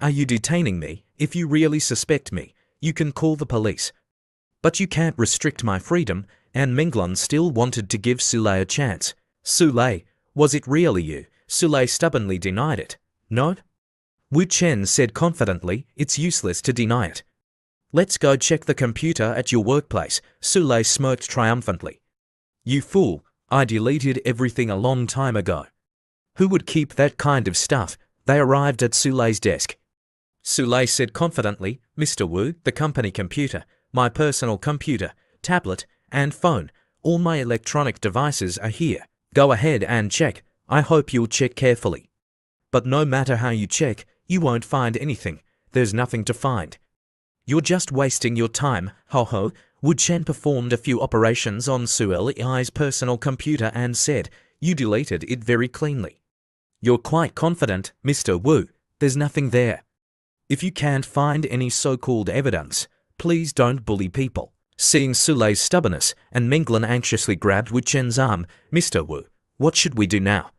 Are you detaining me? If you really suspect me, you can call the police. But you can't restrict my freedom, and Menglan still wanted to give Sule a chance. Sule, was it really you? Sule stubbornly denied it. No? Wu Chen said confidently, it's useless to deny it. Let's go check the computer at your workplace, Sule smirked triumphantly. You fool, I deleted everything a long time ago. Who would keep that kind of stuff? They arrived at Sule's desk. Sule said confidently, Mr. Wu, the company computer, my personal computer, tablet, and phone, all my electronic devices are here. Go ahead and check. I hope you'll check carefully. But no matter how you check, you won't find anything. There's nothing to find. You're just wasting your time, ho-ho. Wu Chen performed a few operations on Sulei's personal computer and said, you deleted it very cleanly. You're quite confident, Mr. Wu. There's nothing there. If you can't find any so-called evidence, please don't bully people. Seeing Sule's stubbornness, and Menglan anxiously grabbed Wu Chen's arm, Mr. Wu, what should we do now?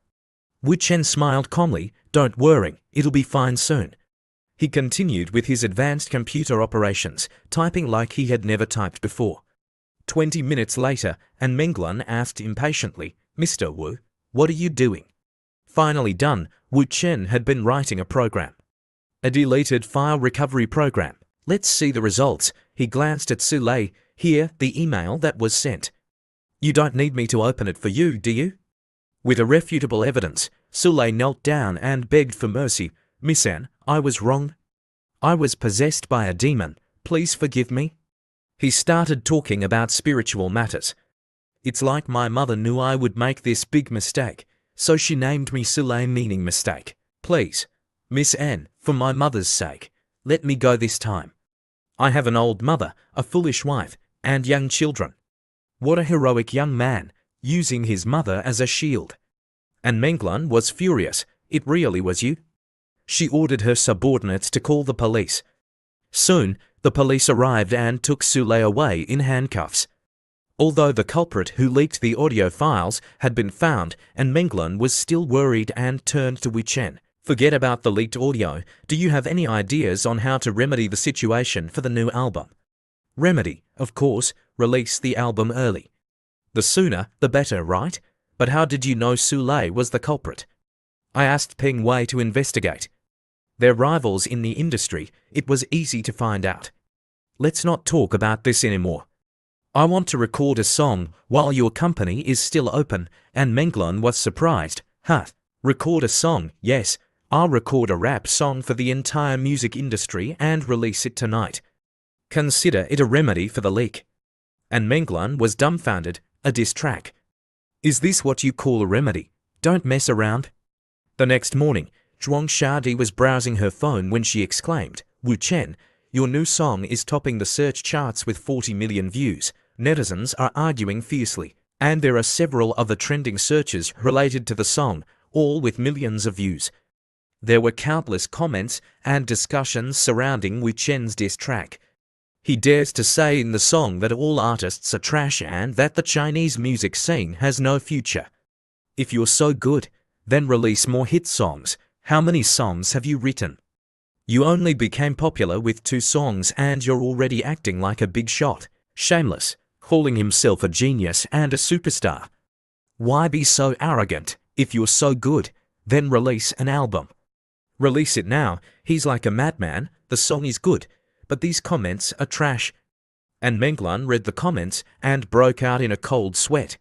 Wu Chen smiled calmly, don't worry, it'll be fine soon. He continued with his advanced computer operations, typing like he had never typed before. 20 minutes later, and Menglan asked impatiently, Mr. Wu, what are you doing? Finally done, Wu Chen had been writing a program. A deleted file recovery program. Let's see the results. He glanced at Sule. Here, the email that was sent. You don't need me to open it for you, do you? With irrefutable evidence, Sule knelt down and begged for mercy. Miss Anne, I was wrong. I was possessed by a demon. Please forgive me. He started talking about spiritual matters. It's like my mother knew I would make this big mistake, so she named me Sule, meaning mistake. Please, Miss Anne, for my mother's sake, let me go this time. I have an old mother, a foolish wife, and young children. What a heroic young man, using his mother as a shield. And Menglan was furious. It really was you? She ordered her subordinates to call the police. Soon, the police arrived and took Sule away in handcuffs. Although the culprit who leaked the audio files had been found, and Menglan was still worried and turned to Wu Chen. Forget about the leaked audio. Do you have any ideas on how to remedy the situation for the new album? Remedy, of course, release the album early. The sooner, the better, right? But how did you know Sule was the culprit? I asked Peng Wei to investigate. They're rivals in the industry. It was easy to find out. Let's not talk about this anymore. I want to record a song while your company is still open, and Menglan was surprised. Huh, record a song, yes. I'll record a rap song for the entire music industry and release it tonight. Consider it a remedy for the leak. And Menglan was dumbfounded. A diss track. Is this what you call a remedy? Don't mess around. The next morning, Zhuang Shadi was browsing her phone when she exclaimed, Wu Chen, your new song is topping the search charts with 40 million views. Netizens are arguing fiercely, and there are several other trending searches related to the song, all with millions of views. There were countless comments and discussions surrounding Wu Chen's diss track. He dares to say in the song that all artists are trash and that the Chinese music scene has no future. If you're so good, then release more hit songs. How many songs have you written? You only became popular with 2 songs and you're already acting like a big shot. Shameless, calling himself a genius and a superstar. Why be so arrogant? If you're so good, then release an album. Release it now. He's like a madman. The song is good, but these comments are trash. And Menglan read the comments and broke out in a cold sweat.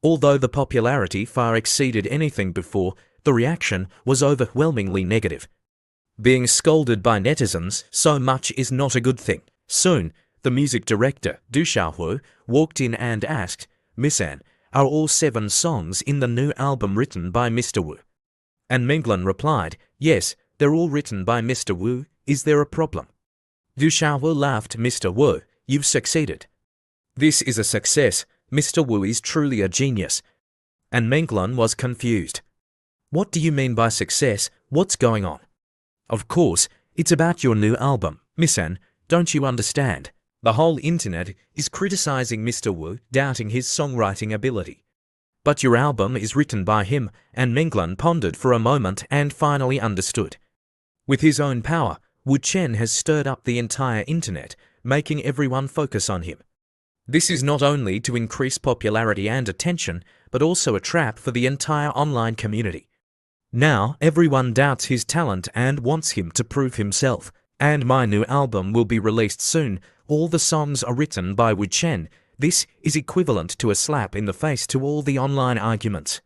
Although the popularity far exceeded anything before, the reaction was overwhelmingly negative. Being scolded by netizens so much is not a good thing. Soon, the music director, Du Xiaohu, walked in and asked, Miss Anne, are all 7 songs in the new album written by Mr. Wu? And Menglan replied, yes, they're all written by Mr. Wu. Is there a problem? Du Xiaohu laughed. Mr. Wu, you've succeeded. This is a success. Mr. Wu is truly a genius. And Menglan was confused. What do you mean by success? What's going on? Of course, it's about your new album, Miss Anne. Don't you understand? The whole internet is criticizing Mr. Wu, doubting his songwriting ability. But your album is written by him, and Menglan pondered for a moment and finally understood. With his own power, Wu Chen has stirred up the entire internet, making everyone focus on him. This is not only to increase popularity and attention, but also a trap for the entire online community. Now, everyone doubts his talent and wants him to prove himself. And my new album will be released soon. All the songs are written by Wu Chen. This is equivalent to a slap in the face to all the online arguments.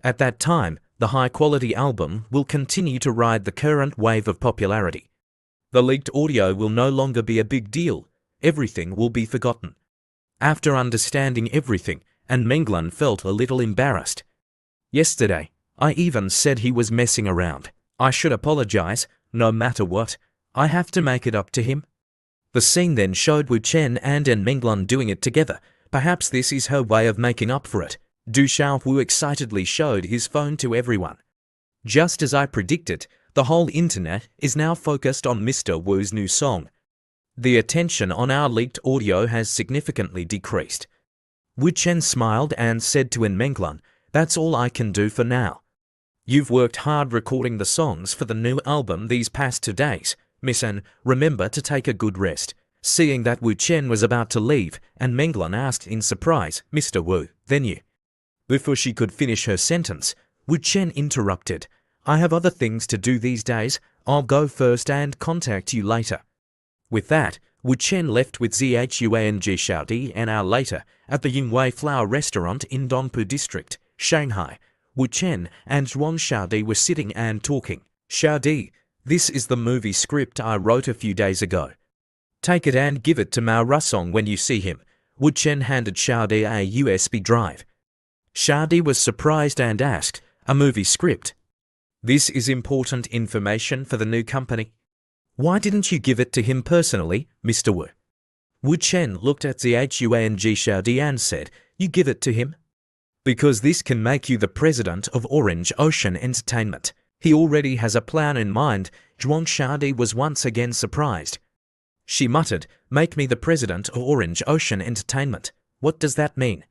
At that time, the high-quality album will continue to ride the current wave of popularity. The leaked audio will no longer be a big deal. Everything will be forgotten. After understanding everything, and Menglan felt a little embarrassed. Yesterday, I even said he was messing around. I should apologize, no matter what. I have to make it up to him. The scene then showed Wu Chen and Menglan doing it together. Perhaps this is her way of making up for it. Du Xiaohu excitedly showed his phone to everyone. Just as I predicted, the whole internet is now focused on Mr. Wu's new song. The attention on our leaked audio has significantly decreased. Wu Chen smiled and said to Menglan, "That's all I can do for now. You've worked hard recording the songs for the new album these past 2 days. Miss N, remember to take a good rest." Seeing that Wu Chen was about to leave, and Menglan asked in surprise, "Mr. Wu, then you?" Before she could finish her sentence, Wu Chen interrupted, "I have other things to do these days. I'll go first and contact you later." With that, Wu Chen left with Zhuang Xiaodi an hour later at the Yingwei Flower Restaurant in Dongpu District, Shanghai. Wu Chen and Zhuang Xiaodi were sitting and talking. "Xiaodi, this is the movie script I wrote a few days ago. Take it and give it to Mao Rusong when you see him." Wu Chen handed Xiaodi a USB drive. Xiaodi was surprised and asked, "A movie script? This is important information for the new company. Why didn't you give it to him personally, Mr. Wu?" Wu Chen looked at Zhuang Xiaodi and said, "You give it to him? Because this can make you the president of Orange Ocean Entertainment. He already has a plan in mind." Zhuang Xiaodi was once again surprised. She muttered, "Make me the president of Orange Ocean Entertainment. What does that mean?"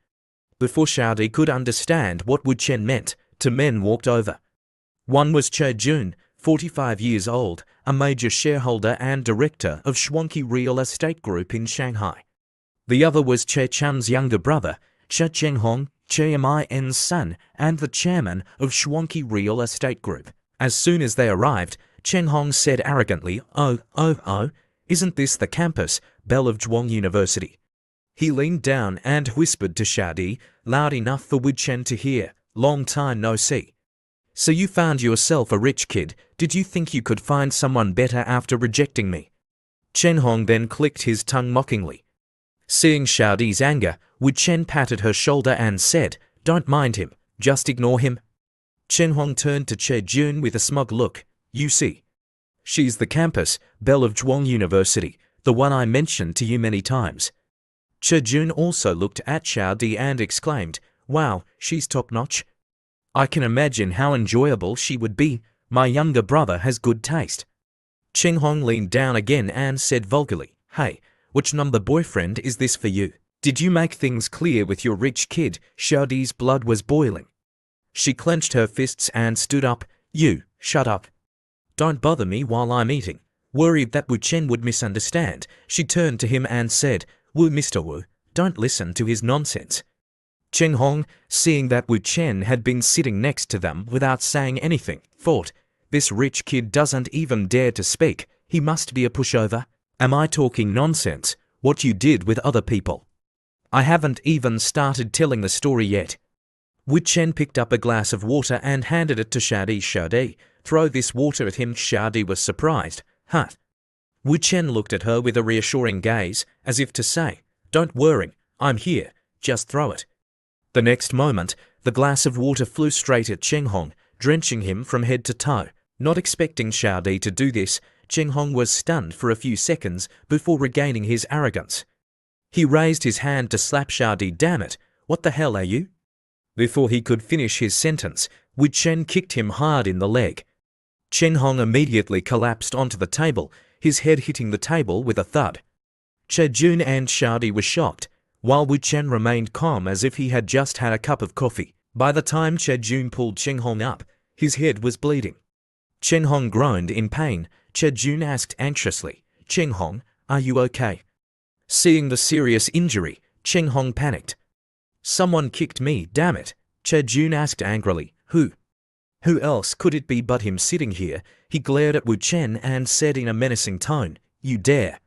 Before Xiaodi could understand what Wu Chen meant, 2 men walked over. One was Che Jun, 45 years old, a major shareholder and director of Schwanke Real Estate Group in Shanghai. The other was Che Chun's younger brother, Che Chenghong, Che Min's son, and the chairman of Schwanke Real Estate Group. As soon as they arrived, Chenghong said arrogantly, Oh, isn't this the campus bell of Zhuang University?" He leaned down and whispered to Xiaodi, loud enough for Wu Chen to hear, "Long time no see. So you found yourself a rich kid. Did you think you could find someone better after rejecting me?" Chenghong then clicked his tongue mockingly. Seeing Xiaodi's anger, Wu Chen patted her shoulder and said, "Don't mind him, just ignore him." Chenghong turned to Che Jun with a smug look. "You see, she's the campus belle of Zhuang University, the one I mentioned to you many times." Che Jun also looked at Xiaodi and exclaimed, "Wow, she's top-notch. I can imagine how enjoyable she would be. My younger brother has good taste." Chenghong leaned down again and said vulgarly, "Hey, which number boyfriend is this for you? Did you make things clear with your rich kid?" Xiaodi's blood was boiling. She clenched her fists and stood up. "You, shut up. Don't bother me while I'm eating." Worried that Wu Chen would misunderstand, she turned to him and said, Mr. Wu, don't listen to his nonsense." Chenghong, seeing that Wu Chen had been sitting next to them without saying anything, thought, "This rich kid doesn't even dare to speak. He must be a pushover. Am I talking nonsense? What you did with other people? I haven't even started telling the story yet." Wu Chen picked up a glass of water and handed it to Xiaodi. "Xiaodi, throw this water at him." Xiaodi was surprised. "Huh?" Wu Chen looked at her with a reassuring gaze, as if to say, "Don't worry, I'm here, just throw it." The next moment, the glass of water flew straight at Chenghong, drenching him from head to toe. Not expecting Xiaodi to do this, Chenghong was stunned for a few seconds before regaining his arrogance. He raised his hand to slap Xiaodi. "Damn it, what the hell are you?" Before he could finish his sentence, Wu Chen kicked him hard in the leg. Chenghong immediately collapsed onto the table, his head hitting the table with a thud. Che Jun and Xiaodi were shocked, while Wu Chen remained calm as if he had just had a cup of coffee. By the time Che Jun pulled Chenghong up, his head was bleeding. Chen Hong groaned in pain. Che Jun asked anxiously, Chen Hong, are you okay? Seeing the serious injury, Chen Hong panicked. Someone kicked me, damn it, Che Jun asked angrily. Who? Who else could it be but him sitting here? He glared at Wu Chen and said in a menacing tone, You dare.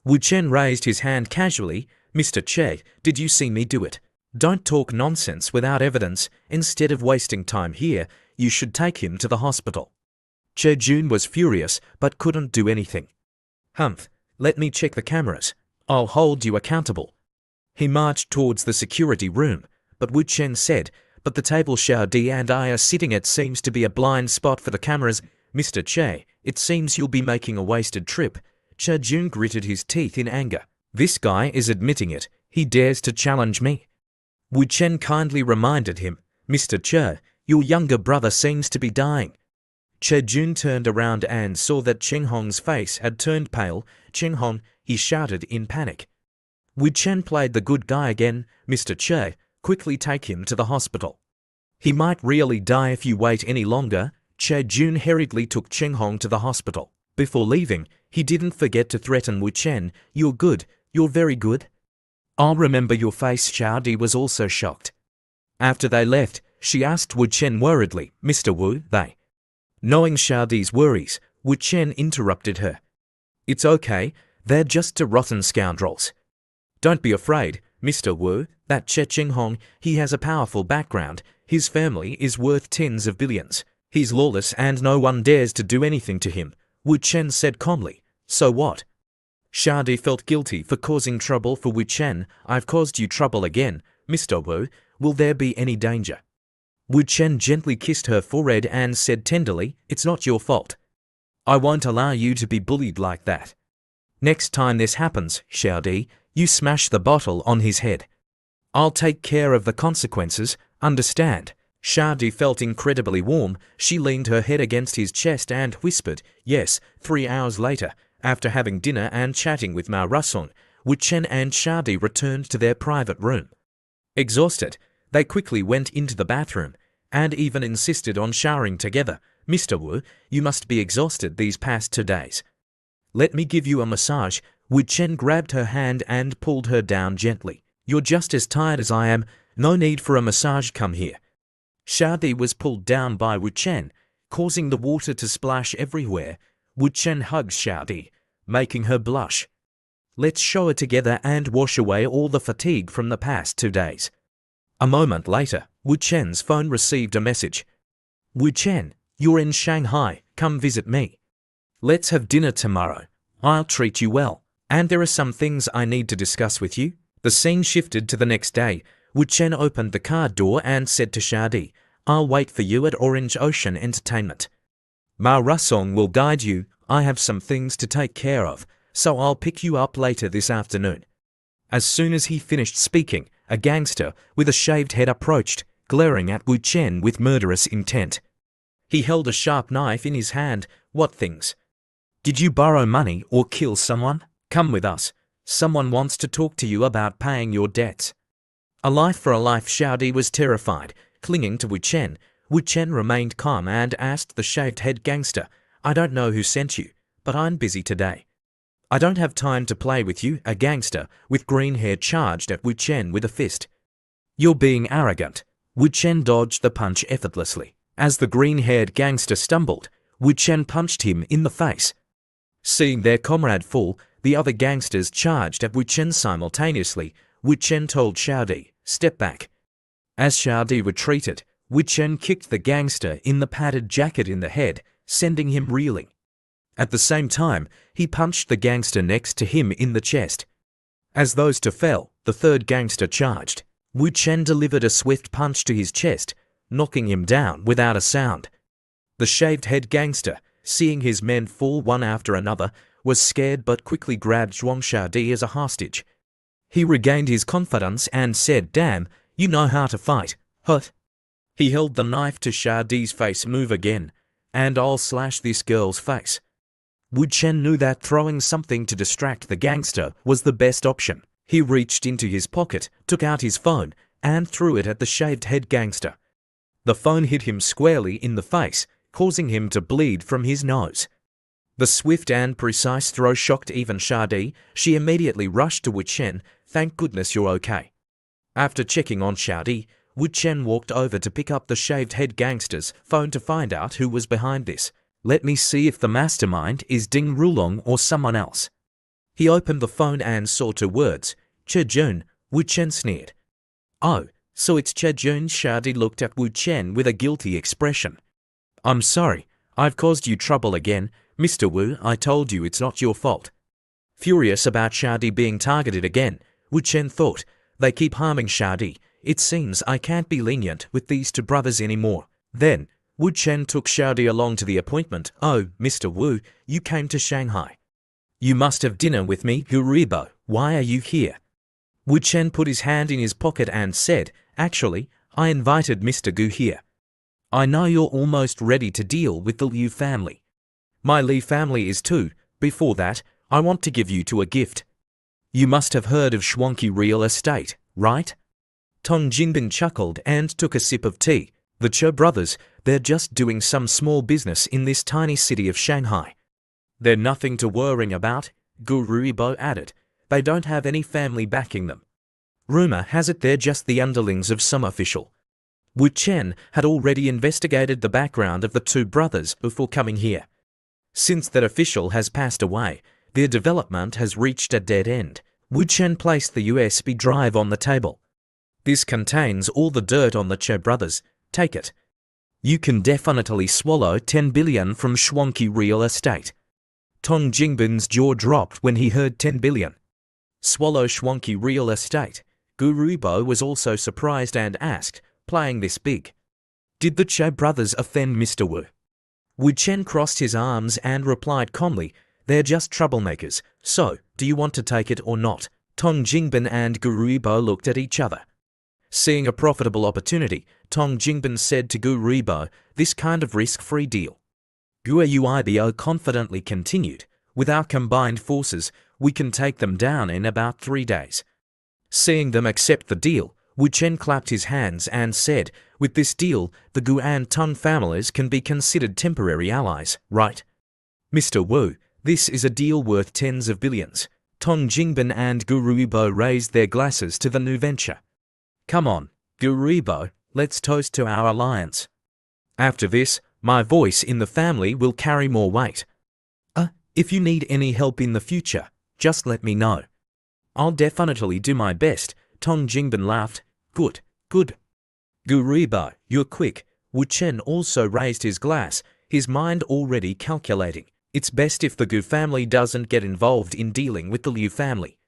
Wu Chen raised his hand casually. Mr. Che, did you see me do it? Don't talk nonsense without evidence. Instead of wasting time here, you should take him to the hospital. Che Jun was furious, but couldn't do anything. Humph, let me check the cameras. I'll hold you accountable. He marched towards the security room, but Wu Chen said, But the table Xiao Di and I are sitting at seems to be a blind spot for the cameras. Mr. Che, it seems you'll be making a wasted trip. Che Jun gritted his teeth in anger. This guy is admitting it. He dares to challenge me. Wu Chen kindly reminded him, Mr. Che, your younger brother seems to be dying. Che Jun turned around and saw that Chen Hong's face had turned pale. Chen Hong, he shouted in panic. Wu Chen played the good guy again. Mr. Che, quickly take him to the hospital. He might really die if you wait any longer. Che Jun hurriedly took Chen Hong to the hospital. Before leaving, he didn't forget to threaten Wu Chen. You're good. You're very good. I'll remember your face. Xiao Di was also shocked. After they left, she asked Wu Chen worriedly, Mr. Wu, they. Knowing Xiao Di's worries, Wu Chen interrupted her. It's okay, they're just two rotten scoundrels. Don't be afraid, Mr. Wu, that Che Chen Hong, he has a powerful background, his family is worth tens of billions. He's lawless and no one dares to do anything to him, Wu Chen said calmly. So what? Xiao Di felt guilty for causing trouble for Wu Chen. I've caused you trouble again, Mr. Wu, will there be any danger? Wu Chen gently kissed her forehead and said tenderly, It's not your fault. I won't allow you to be bullied like that. Next time this happens, Xiao Di, you smash the bottle on his head. I'll take care of the consequences, understand? Xiao Di felt incredibly warm. She leaned her head against his chest and whispered, Yes. 3 hours later, after having dinner and chatting with Ma Rusong, Wu Chen and Xiao Di returned to their private room. Exhausted, they quickly went into the bathroom and even insisted on showering together. Mr. Wu, you must be exhausted these past 2 days. Let me give you a massage. Wu Chen grabbed her hand and pulled her down gently. You're just as tired as I am. No need for a massage, come here. Xiao Di was pulled down by Wu Chen, causing the water to splash everywhere. Wu Chen hugged Xiao Di, making her blush. Let's shower together and wash away all the fatigue from the past 2 days. A moment later, Wu Chen's phone received a message. Wu Chen, you're in Shanghai, come visit me. Let's have dinner tomorrow. I'll treat you well. And there are some things I need to discuss with you. The scene shifted to the next day. Wu Chen opened the car door and said to Xiao Di, I'll wait for you at Orange Ocean Entertainment. Ma Rusong will guide you. I have some things to take care of, so I'll pick you up later this afternoon. As soon as he finished speaking, a gangster with a shaved head approached, glaring at Wu Chen with murderous intent. He held a sharp knife in his hand. What things? Did you borrow money or kill someone? Come with us. Someone wants to talk to you about paying your debts. A life for a life. Xiao Di was terrified, clinging to Wu Chen. Wu Chen remained calm and asked the shaved-head gangster, I don't know who sent you, but I'm busy today. I don't have time to play with you. A gangster with green hair charged at Wu Chen with a fist. You're being arrogant. Wu Chen dodged the punch effortlessly. As the green-haired gangster stumbled, Wu Chen punched him in the face. Seeing their comrade fall, the other gangsters charged at Wu Chen simultaneously. Wu Chen told Xiao Di, step back. As Xiao Di retreated, Wu Chen kicked the gangster in the padded jacket in the head, sending him reeling. At the same time, he punched the gangster next to him in the chest. As those two fell, the third gangster charged. Wu Chen delivered a swift punch to his chest, knocking him down without a sound. The shaved-head gangster, seeing his men fall one after another, was scared but quickly grabbed Zhuang Xiao Di as a hostage. He regained his confidence and said, Damn, you know how to fight, hut. He held the knife to Xiao Di's face. Move again, and I'll slash this girl's face. Wu Chen knew that throwing something to distract the gangster was the best option. He reached into his pocket, took out his phone, and threw it at the shaved-head gangster. The phone hit him squarely in the face, causing him to bleed from his nose. The swift and precise throw shocked even Shadi. She immediately rushed to Wu Chen. "Thank goodness you're okay." After checking on Shadi, Wu Chen walked over to pick up the shaved head gangster's phone to find out who was behind this. "Let me see if the mastermind is Ding Rulong or someone else." He opened the phone and saw two words, "Che Jun." Wu Chen sneered. "Oh, so it's Che Jun." Shadi looked at Wu Chen with a guilty expression. "I'm sorry, I've caused you trouble again. Mr. Wu, I told you it's not your fault." Furious about Shadi being targeted again, Wu Chen thought, "They keep harming Shadi. It seems I can't be lenient with these two brothers anymore." Then, Wu Chen took Shadi along to the appointment. "Oh, Mr. Wu, you came to Shanghai. You must have dinner with me, Gu Ruibo. Why are you here?" Wu Chen put his hand in his pocket and said, "Actually, I invited Mr. Gu here. I know you're almost ready to deal with the Liu family. My Li family is too. Before that, I want to give you two a gift. You must have heard of Shuangqi Real Estate, right?" Tong Jinbin chuckled and took a sip of tea. "The Che brothers, they're just doing some small business in this tiny city of Shanghai. They're nothing to worry about," Gu Ruibo added. "They don't have any family backing them. Rumor has it they're just the underlings of some official." Wu Chen had already investigated the background of the two brothers before coming here. Since that official has passed away, their development has reached a dead end. Wu Chen placed the USB drive on the table. "This contains all the dirt on the Che brothers. Take it. You can definitely swallow 10 billion from Shuangqi Real Estate." Tong Jingbin's jaw dropped when he heard 10 billion. Swallow Shuangqi Real Estate. Gu Ruibo was also surprised and asked, "Playing this big? Did the Che brothers offend Mr. Wu?" Wu Chen crossed his arms and replied calmly, "They're just troublemakers, so do you want to take it or not?" Tong Jingbin and Gu Ruibo looked at each other. Seeing a profitable opportunity, Tong Jingbin said to Gu Ruibo, "This kind of risk-free deal." Gu Ruibo confidently continued, "With our combined forces, we can take them down in about 3 days." Seeing them accept the deal, Wu Chen clapped his hands and said, "With this deal, the Gu and Tong families can be considered temporary allies, right? Mr. Wu, this is a deal worth tens of billions." Tong Jingbin and Gu Ruibo raised their glasses to the new venture. "Come on, Gu Ruibo, let's toast to our alliance. After this, my voice in the family will carry more weight. If you need any help in the future, just let me know. I'll definitely do my best." Tong Jingbin laughed. Good. Gu Ruibo, you're quick." Wu Chen also raised his glass, his mind already calculating. It's best if the Gu family doesn't get involved in dealing with the Liu family.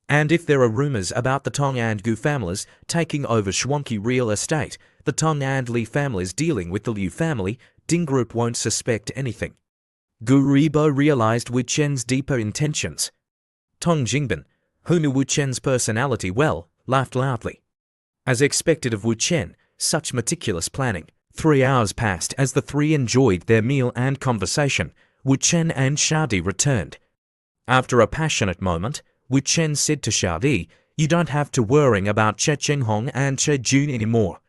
And if there are rumors about the Tong and Gu families taking over Shuangqi Real Estate, the Tong and Li families dealing with the Liu family, Ding Group won't suspect anything. Gu Ruibo realized Wu Chen's deeper intentions. Tong Jingbin, who knew Wu Chen's personality well, laughed loudly. As expected of Wu Chen, such meticulous planning. 3 hours passed as the three enjoyed their meal and conversation. Wu Chen and Shadi returned. After a passionate moment, Wu Chen said to Shadi, "You don't have to worry about Che Chenghong and Che Jun anymore."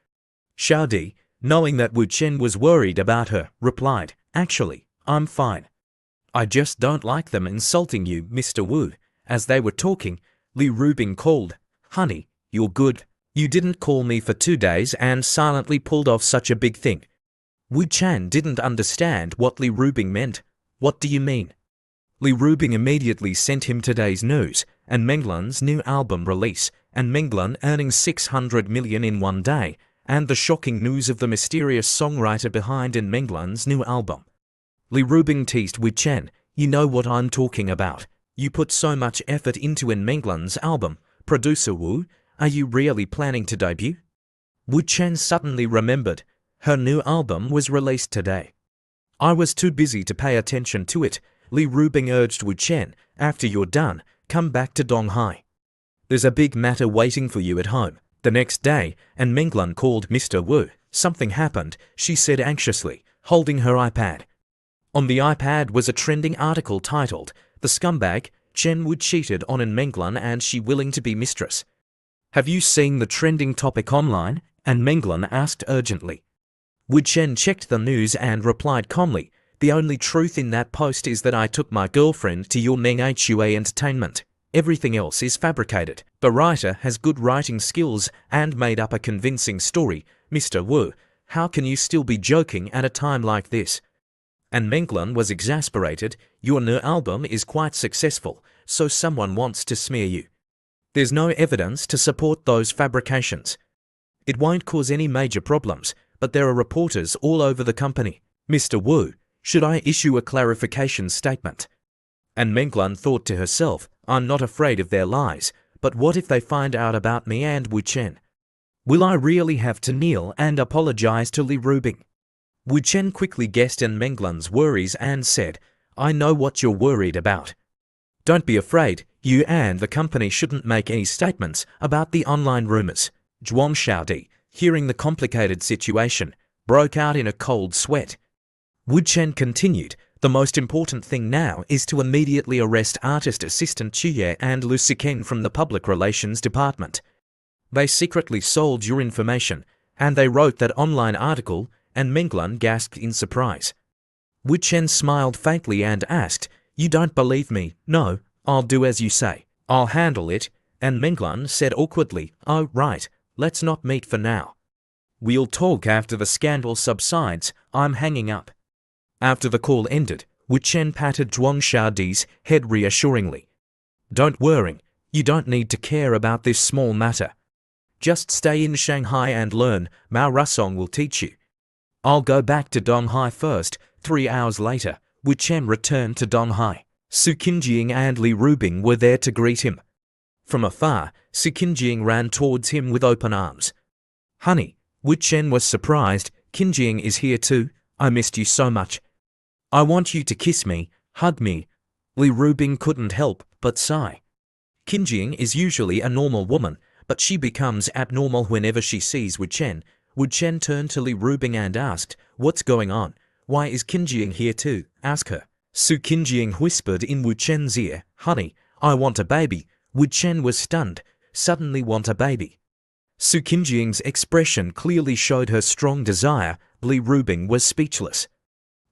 Shadi, knowing that Wu Chen was worried about her, replied, "Actually, I'm fine. I just don't like them insulting you, Mr. Wu." As they were talking, Li Rubing called, "Honey, you're good. You didn't call me for 2 days and silently pulled off such a big thing." Wu Chen didn't understand what Li Rubing meant. "What do you mean?" Li Rubing immediately sent him today's news, and Menglan's new album release, and Menglan earning 600 million in 1 day, and the shocking news of the mysterious songwriter behind in Menglan's new album. Li Rubing teased Wu Chen, "You know what I'm talking about. You put so much effort into in Menglan's album. Producer Wu, are you really planning to debut?" Wu Chen suddenly remembered. Her new album was released today. "I was too busy to pay attention to it." Li Rubing urged Wu Chen, "After you're done, come back to Donghai. There's a big matter waiting for you at home." The next day, and Menglan called Mr. Wu. "Something happened," she said anxiously, holding her iPad. On the iPad was a trending article titled, "The Scumbag, Chen Wu cheated on in Menglan and she willing to be mistress." "Have you seen the trending topic online?" and Menglan asked urgently. Wu Chen checked the news and replied calmly, "The only truth in that post is that I took my girlfriend to your Meng Hua entertainment. Everything else is fabricated. The writer has good writing skills and made up a convincing story. Mr. Wu, how can you still be joking at a time like this?" And Menglan was exasperated. "Your new album is quite successful, so someone wants to smear you. There's no evidence to support those fabrications. It won't cause any major problems, but there are reporters all over the company. Mr. Wu, should I issue a clarification statement?" And Menglan thought to herself, "I'm not afraid of their lies, but what if they find out about me and Wu Chen? Will I really have to kneel and apologize to Li Rubing?" Wu Chen quickly guessed in Menglan's worries and said, "I know what you're worried about. Don't be afraid, you and the company shouldn't make any statements about the online rumors." Zhuang Xiaodi, hearing the complicated situation, broke out in a cold sweat. Wu Chen continued, "The most important thing now is to immediately arrest artist assistant Chu Ye and Lu Siqing from the public relations department. They secretly sold your information, and they wrote that online article," and Menglan gasped in surprise. Wu Chen smiled faintly and asked, "You don't believe me?" "No, I'll do as you say. I'll handle it," and Menglan said awkwardly, "Oh, right, let's not meet for now. We'll talk after the scandal subsides. I'm hanging up." After the call ended, Wu Chen patted Zhuang Xiaodi's head reassuringly. "Don't worry, you don't need to care about this small matter. Just stay in Shanghai and learn. Mao Rusong will teach you." "I'll go back to Donghai first." 3 hours later, Wu Chen returned to Donghai. Su Qinjing and Li Rubing were there to greet him. From afar, Su Qinjing ran towards him with open arms. "Honey," Wu Chen was surprised, "Qinjing is here too. I missed you so much. I want you to kiss me, hug me." Li Rubing couldn't help but sigh. Qinjing is usually a normal woman, but she becomes abnormal whenever she sees Wu Chen. Wu Chen turned to Li Rubing and asked, "What's going on? Why is Qinjing here too? Ask her." Su Qinjing whispered in Wu Chen's ear, "Honey, I want a baby." Wu Chen was stunned. "Suddenly want a baby?" Su Qinjing's expression clearly showed her strong desire. Li Rubing was speechless.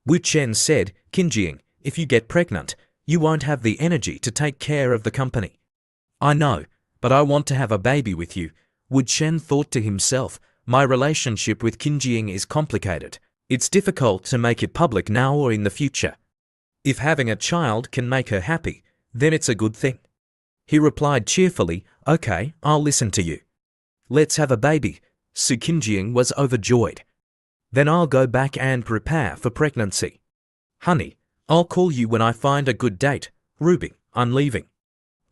Wu Chen said, "Qinjing, if you get pregnant, you won't have the energy to take care of the company." "I know, but I want to have a baby with you." Wu Chen thought to himself, "My relationship with Qinjing is complicated. It's difficult to make it public now or in the future. If having a child can make her happy, then it's a good thing." He replied cheerfully, "Okay, I'll listen to you. Let's have a baby." Su Qinjing was overjoyed. "Then I'll go back and prepare for pregnancy. Honey, I'll call you when I find a good date. Rubing, I'm leaving."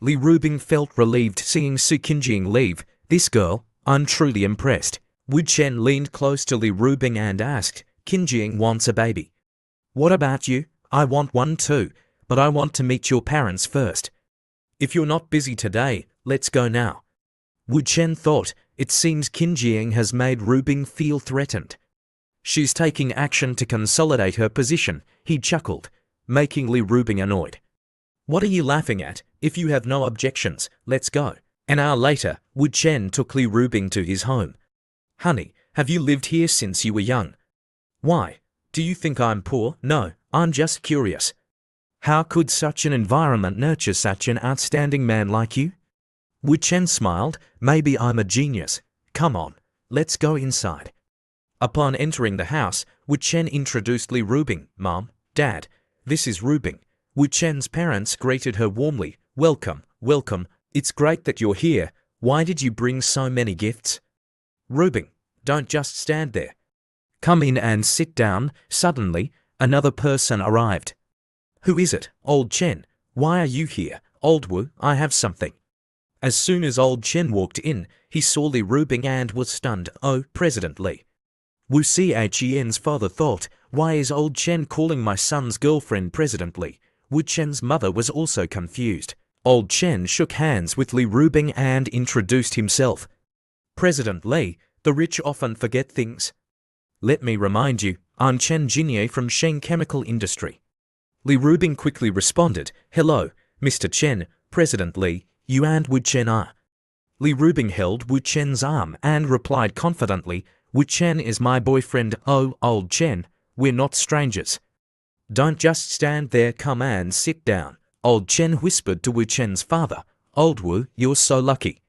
Li Rubing felt relieved seeing Su Qinjing leave. "This girl, I'm truly impressed." Wu Chen leaned close to Li Rubing and asked, "Qinjing wants a baby. What about you?" "I want one too, but I want to meet your parents first. If you're not busy today, let's go now." Wu Chen thought, it seems Qinjing has made Rubing feel threatened. She's taking action to consolidate her position. He chuckled, making Li Rubing annoyed. "What are you laughing at? If you have no objections, let's go." An hour later, Wu Chen took Li Rubing to his home. "Honey, have you lived here since you were young?" "Why? Do you think I'm poor?" "No, I'm just curious. How could such an environment nurture such an outstanding man like you?" Wu Chen smiled, "Maybe I'm a genius. Come on, let's go inside." Upon entering the house, Wu Chen introduced Li Rubing. "Mom, Dad, this is Rubing." Wu Chen's parents greeted her warmly. "Welcome, welcome. It's great that you're here. Why did you bring so many gifts?" "Rubing, don't just stand there. Come in and sit down." Suddenly, another person arrived. "Who is it?" "Old Chen. Why are you here?" "Old Wu, I have something." As soon as Old Chen walked in, he saw Li Rubing and was stunned. "Oh, President Li." Wu Xian's father thought, "Why is Old Chen calling my son's girlfriend President Li?" Wu Chen's mother was also confused. Old Chen shook hands with Li Rubing and introduced himself. "President Li, the rich often forget things. Let me remind you, I'm Chen Jinye from Sheng Chemical Industry." Li Rubing quickly responded, "Hello, Mr. Chen, President Li, you and Wu Chen are." Li Rubing held Wu Chen's arm and replied confidently, Wu Chen is my boyfriend. Oh, old Chen, we're not strangers. Don't just stand there, come and sit down. Old Chen whispered to Wu Chen's father. Old Wu, you're so lucky.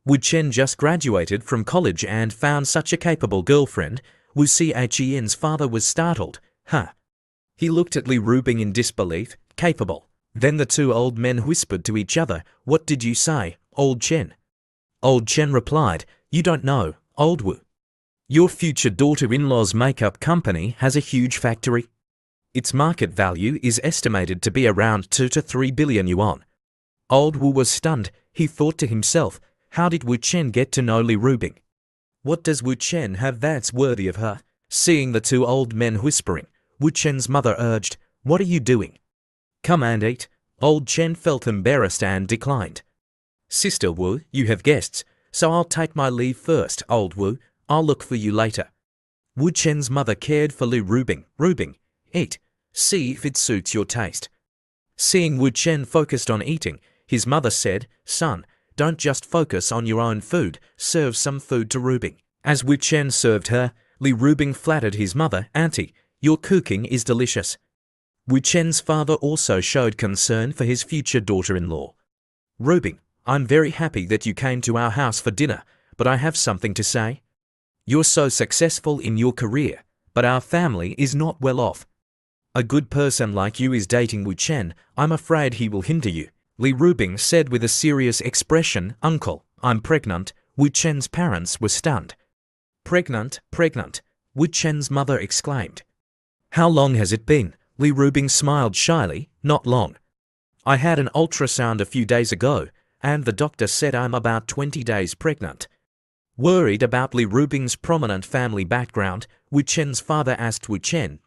Wu Chen just graduated from college and found such a capable girlfriend. Wu Chen's father was startled. Huh. He looked at Li Rubing in disbelief. Capable. Then the two old men whispered to each other. What did you say, old Chen? Old Chen replied, you don't know, old Wu. Your future daughter-in-law's makeup company has a huge factory. Its market value is estimated to be around 2 to 3 billion yuan. Old Wu was stunned. He thought to himself, how did Wu Chen get to know Li Rubing? What does Wu Chen have that's worthy of her? Seeing the two old men whispering, Wu Chen's mother urged, what are you doing? Come and eat. Old Chen felt embarrassed and declined. Sister Wu, you have guests, so I'll take my leave first, old Wu. I'll look for you later. Wu Chen's mother cared for Li Rubing. Rubing, eat. See if it suits your taste. Seeing Wu Chen focused on eating, his mother said, son, don't just focus on your own food, serve some food to Rubing. As Wu Chen served her, Li Rubing flattered his mother, Auntie, your cooking is delicious. Wu Chen's father also showed concern for his future daughter-in-law. Rubing, I'm very happy that you came to our house for dinner, but I have something to say. You're so successful in your career, but our family is not well off. A good person like you is dating Wu Chen. I'm afraid he will hinder you. Li Rubing said with a serious expression, Uncle, I'm pregnant. Wu Chen's parents were stunned. Pregnant, pregnant, Wu Chen's mother exclaimed. How long has it been? Li Rubing smiled shyly, not long. I had an ultrasound a few days ago, and the doctor said I'm about 20 days pregnant. Worried about Li Rubing's prominent family background, Wu Chen's father asked Wu Chen,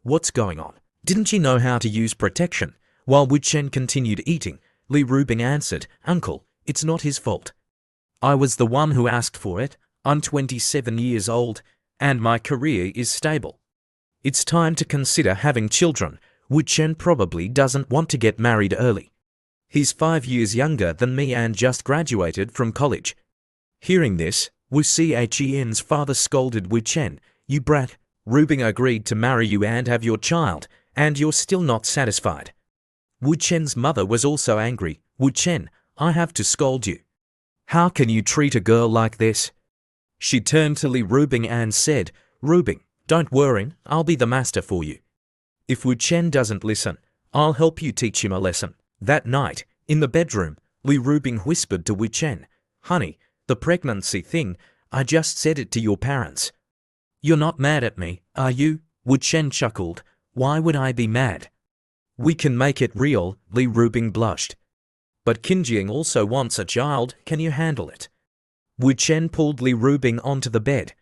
what's going on? Didn't you know how to use protection? While Wu Chen continued eating, Li Rubing answered, Uncle, it's not his fault. I was the one who asked for it. I'm 27 years old, and my career is stable. It's time to consider having children. Wu Chen probably doesn't want to get married early. He's 5 years younger than me and just graduated from college. Hearing this, Wu Chen's father scolded Wu Chen, you brat. Rubing agreed to marry you and have your child, and you're still not satisfied. Wu Chen's mother was also angry. Wu Chen, I have to scold you. How can you treat a girl like this? She turned to Li Rubing and said, Rubing, don't worry, I'll be the master for you. If Wu Chen doesn't listen, I'll help you teach him a lesson. That night, in the bedroom, Li Rubing whispered to Wu Chen, Honey, the pregnancy thing, I just said it to your parents. You're not mad at me, are you? Wu Chen chuckled. Why would I be mad? We can make it real, Li Rubing blushed. But Qinjiang also wants a child, can you handle it? Wu Chen pulled Li Rubing onto the bed.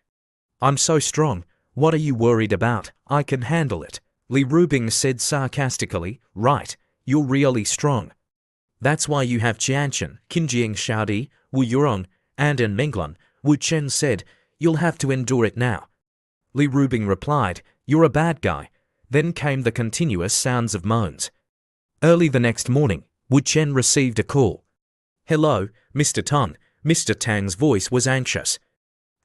I'm so strong, what are you worried about? I can handle it. Li Rubing said sarcastically, right, you're really strong. That's why you have Qianchen, Qinjiang Shaodi, Wu Yurong, and En Menglan. Wu Chen said, you'll have to endure it now. Li Rubing replied, you're a bad guy. Then came the continuous sounds of moans. Early the next morning, Wu Chen received a call. Hello, Mr. Tang. Mr. Tang's voice was anxious.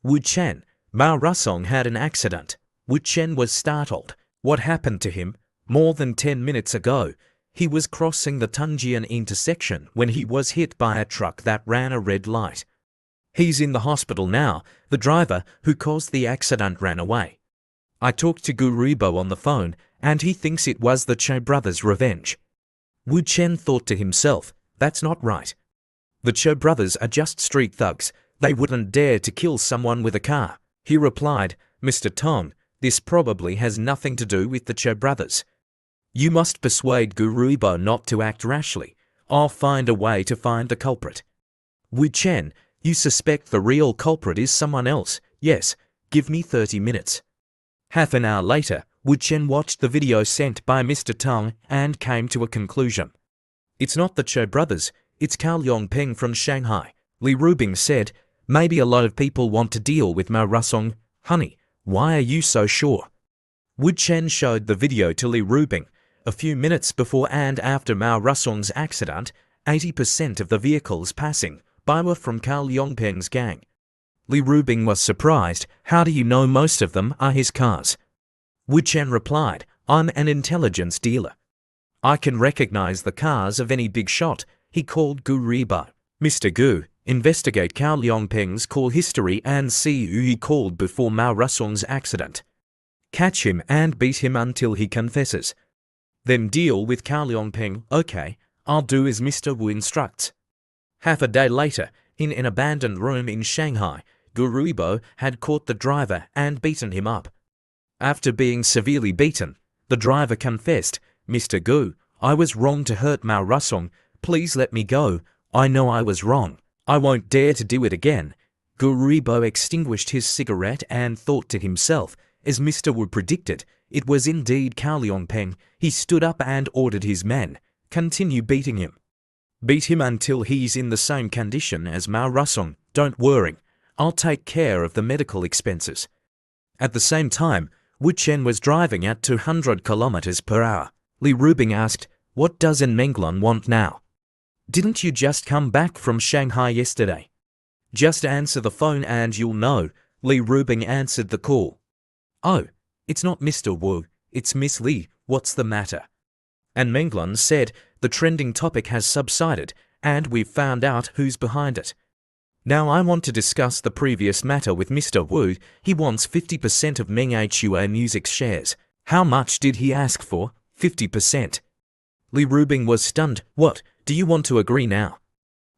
Wu Chen, Mao Rusong had an accident. Wu Chen was startled. What happened to him? More than 10 minutes ago, he was crossing the Tungjian intersection when he was hit by a truck that ran a red light. He's in the hospital now. The driver who caused the accident ran away. I talked to Gu Ruibo on the phone, and he thinks it was the Cho brothers' revenge. Wu Chen thought to himself, that's not right. The Cho brothers are just street thugs. They wouldn't dare to kill someone with a car. He replied, Mr. Tong, this probably has nothing to do with the Cho brothers. You must persuade Gu Ruibo not to act rashly. I'll find a way to find the culprit. Wu Chen, you suspect the real culprit is someone else? Yes, give me 30 minutes. Half an hour later, Wu Chen watched the video sent by Mr. Tong and came to a conclusion. It's not the Cho brothers, it's Cao Yongpeng from Shanghai. Li Rubing said, maybe a lot of people want to deal with Mao Rusong. Honey, why are you so sure? Wu Chen showed the video to Li Rubing. A few minutes before and after Mao Rusong's accident, 80% of the vehicles passing by were from Cao Yongpeng's gang. Li Rubing was surprised. How do you know most of them are his cars? Wu Chen replied, I'm an intelligence dealer. I can recognize the cars of any big shot. He called Gu Ribo. Mr. Gu, investigate Cao Liangpeng's call history and see who he called before Mao Rusong's accident. Catch him and beat him until he confesses. Then deal with Cao Liangpeng. Okay, I'll do as Mr. Wu instructs. Half a day later, in an abandoned room in Shanghai, Gu Ribo had caught the driver and beaten him up. After being severely beaten, the driver confessed, Mr. Gu, I was wrong to hurt Mao Rusong. Please let me go. I know I was wrong. I won't dare to do it again. Gu Ribo extinguished his cigarette and thought to himself, as Mr. Wu predicted, it was indeed Cao Liangpeng. He stood up and ordered his men, continue beating him. Beat him until he's in the same condition as Mao Rusong. Don't worry, I'll take care of the medical expenses. At the same time, Wu Chen was driving at 200 kilometers per hour. Li Rubing asked, what does En Menglun want now? Didn't you just come back from Shanghai yesterday? Just answer the phone and you'll know. Li Rubing answered the call. Oh, it's not Mr. Wu, it's Miss Li. What's the matter? En Menglun said, the trending topic has subsided and we've found out who's behind it. Now I want to discuss the previous matter with Mr. Wu. He wants 50% of Meng Hua Music's shares. How much did he ask for? 50%. Li Rubing was stunned. What, do you want to agree now?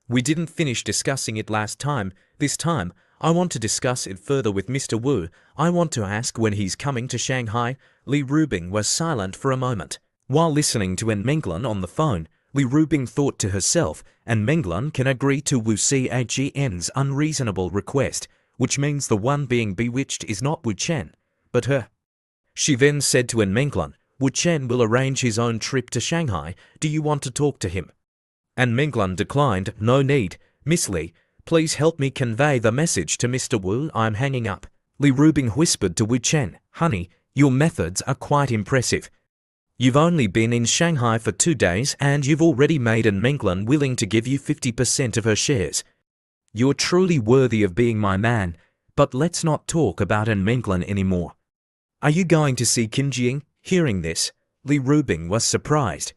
We didn't finish discussing it last time. This time, I want to discuss it further with Mr. Wu. I want to ask when he's coming to Shanghai. Li Rubing was silent for a moment. While listening to En Menglun on the phone, Li Rubing thought to herself, En Menglun can agree to Wu Chen's unreasonable request, which means the one being bewitched is not Wu Chen, but her. She then said to En Menglun, Wu Chen will arrange his own trip to Shanghai. Do you want to talk to him? En Menglun declined. No need. Miss Li, please help me convey the message to Mr. Wu. I'm hanging up. Li Rubing whispered to Wu Chen, honey, your methods are quite impressive. You've only been in Shanghai for 2 days and you've already made En Menglun willing to give you 50% of her shares. You're truly worthy of being my man, but let's not talk about En Menglun anymore. Are you going to see Qin Jing? Hearing this, Li Rubing was surprised.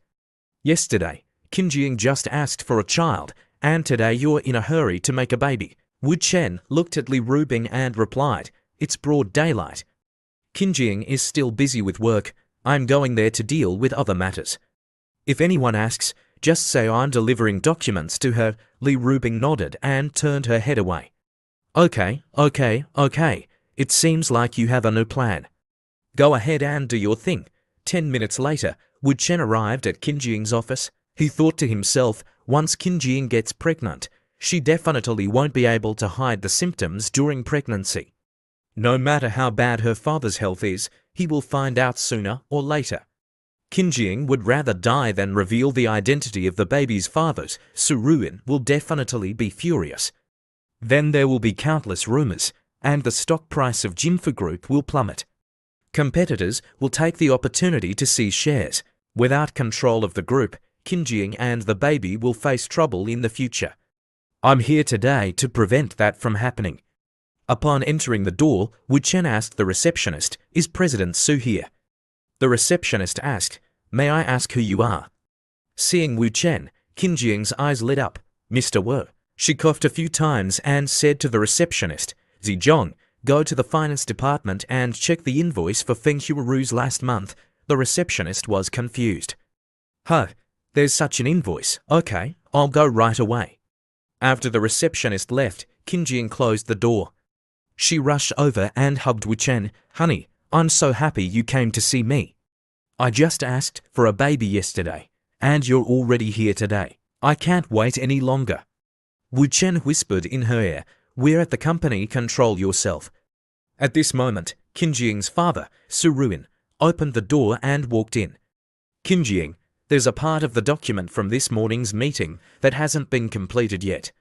Yesterday, Qin Jing just asked for a child, and today you're in a hurry to make a baby. Wu Chen looked at Li Rubing and replied, it's broad daylight. Qin Jing is still busy with work. I'm going there to deal with other matters. If anyone asks, just say I'm delivering documents to her. Li Rubing nodded and turned her head away. Okay. It seems like you have a new plan. Go ahead and do your thing. 10 minutes later, Wu Chen arrived at Qin Jing's office. He thought to himself, once Qin Jing gets pregnant, she definitely won't be able to hide the symptoms during pregnancy. No matter how bad her father's health is, he will find out sooner or later. Qin Jing would rather die than reveal the identity of the baby's father. Su Ruin will definitely be furious. Then there will be countless rumors, and the stock price of Jinfu Group will plummet. Competitors will take the opportunity to seize shares. Without control of the group, Qin Jing and the baby will face trouble in the future. I'm here today to prevent that from happening. Upon entering the door, Wu Chen asked the receptionist, is President Su here? The receptionist asked, may I ask who you are? Seeing Wu Chen, Qin Jing's eyes lit up. Mr. Wu. She coughed a few times and said to the receptionist, Zizhong, go to the finance department and check the invoice for Feng Huaru's last month. The receptionist was confused. Huh, there's such an invoice. Okay, I'll go right away. After the receptionist left, Qin Jing closed the door. She rushed over and hugged Wu Chen. Honey, I'm so happy you came to see me. I just asked for a baby yesterday, and you're already here today. I can't wait any longer. Wu Chen whispered in her ear, we're at the company, control yourself. At this moment, Qin Jing's father, Su Ruin, opened the door and walked in. Qin Jing, there's a part of the document from this morning's meeting that hasn't been completed yet.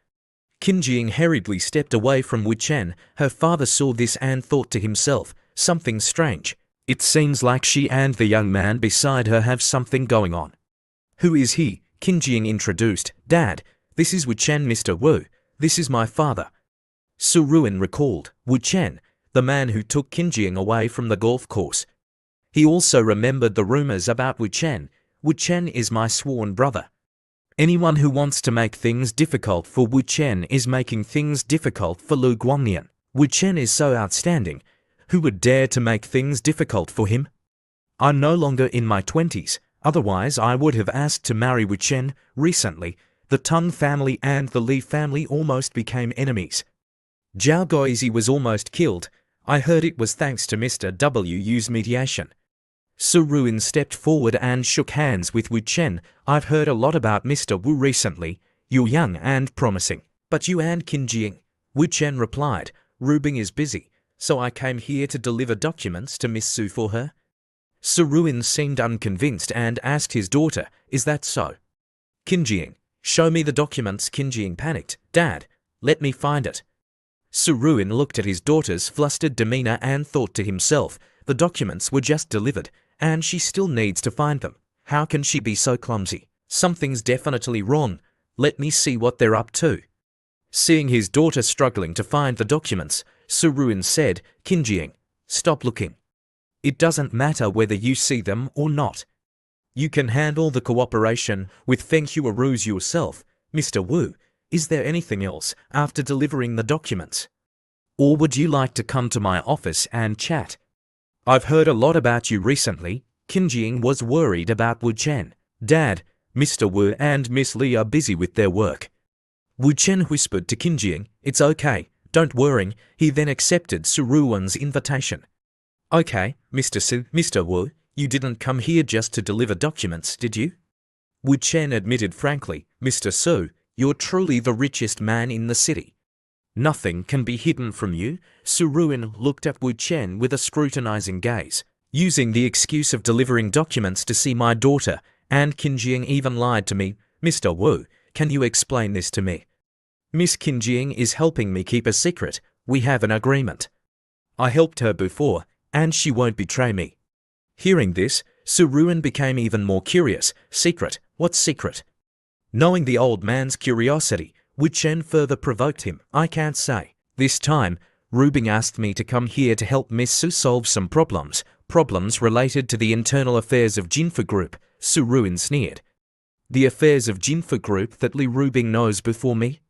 Qin Jing hurriedly stepped away from Wu Chen. Her father saw this and thought to himself, something strange. It seems like she and the young man beside her have something going on. Who is he? Qin Jing introduced. Dad, this is Wu Chen, Mr. Wu. This is my father. Su Ruin recalled Wu Chen, the man who took Qin Jing away from the golf course. He also remembered the rumors about Wu Chen. Wu Chen is my sworn brother. Anyone who wants to make things difficult for Wu Chen is making things difficult for Lu Guangnian. Wu Chen is so outstanding. Who would dare to make things difficult for him? I'm no longer in my 20s, otherwise I would have asked to marry Wu Chen. Recently, the Tang family and the Li family almost became enemies. Zhao Guozi was almost killed. I heard it was thanks to Mr. Wu's mediation. Su Ruin stepped forward and shook hands with Wu Chen. I've heard a lot about Mr. Wu recently. You're young and promising. But you and Qin Jing? Wu Chen replied, Rubing is busy, so I came here to deliver documents to Miss Su for her. Su Ruin seemed unconvinced and asked his daughter, is that so? Qin Jing, show me the documents. Qin Jing panicked. Dad, let me find it. Su Ruin looked at his daughter's flustered demeanor and thought to himself, the documents were just delivered, and she still needs to find them. How can she be so clumsy? Something's definitely wrong. Let me see what they're up to. Seeing his daughter struggling to find the documents, Su Ruin said, Qin Jing, stop looking. It doesn't matter whether you see them or not. You can handle the cooperation with Feng Huaruz yourself. Mr. Wu, is there anything else after delivering the documents? Or would you like to come to my office and chat? I've heard a lot about you recently. Qin Jing was worried about Wu Chen. Dad, Mr. Wu and Miss Li are busy with their work. Wu Chen whispered to Qin Jing, it's okay, don't worry. He then accepted Su Ruin's invitation. Okay, Mr. Wu, you didn't come here just to deliver documents, did you? Wu Chen admitted frankly, Mr. Su, you're truly the richest man in the city. Nothing can be hidden from you. Su Ruin looked at Wu Chen with a scrutinizing gaze. Using the excuse of delivering documents to see my daughter, and Qin Jing even lied to me. Mr. Wu, can you explain this to me? Miss Qin Jing is helping me keep a secret. We have an agreement. I helped her before, and she won't betray me. Hearing this, Su Ruin became even more curious. Secret? What secret? Knowing the old man's curiosity, Wu Chen further provoked him. I can't say. This time, Rubing asked me to come here to help Miss Su solve some problems related to the internal affairs of Jinfu Group. Su Ruin sneered. The affairs of Jinfu Group that Li Rubing knows before me?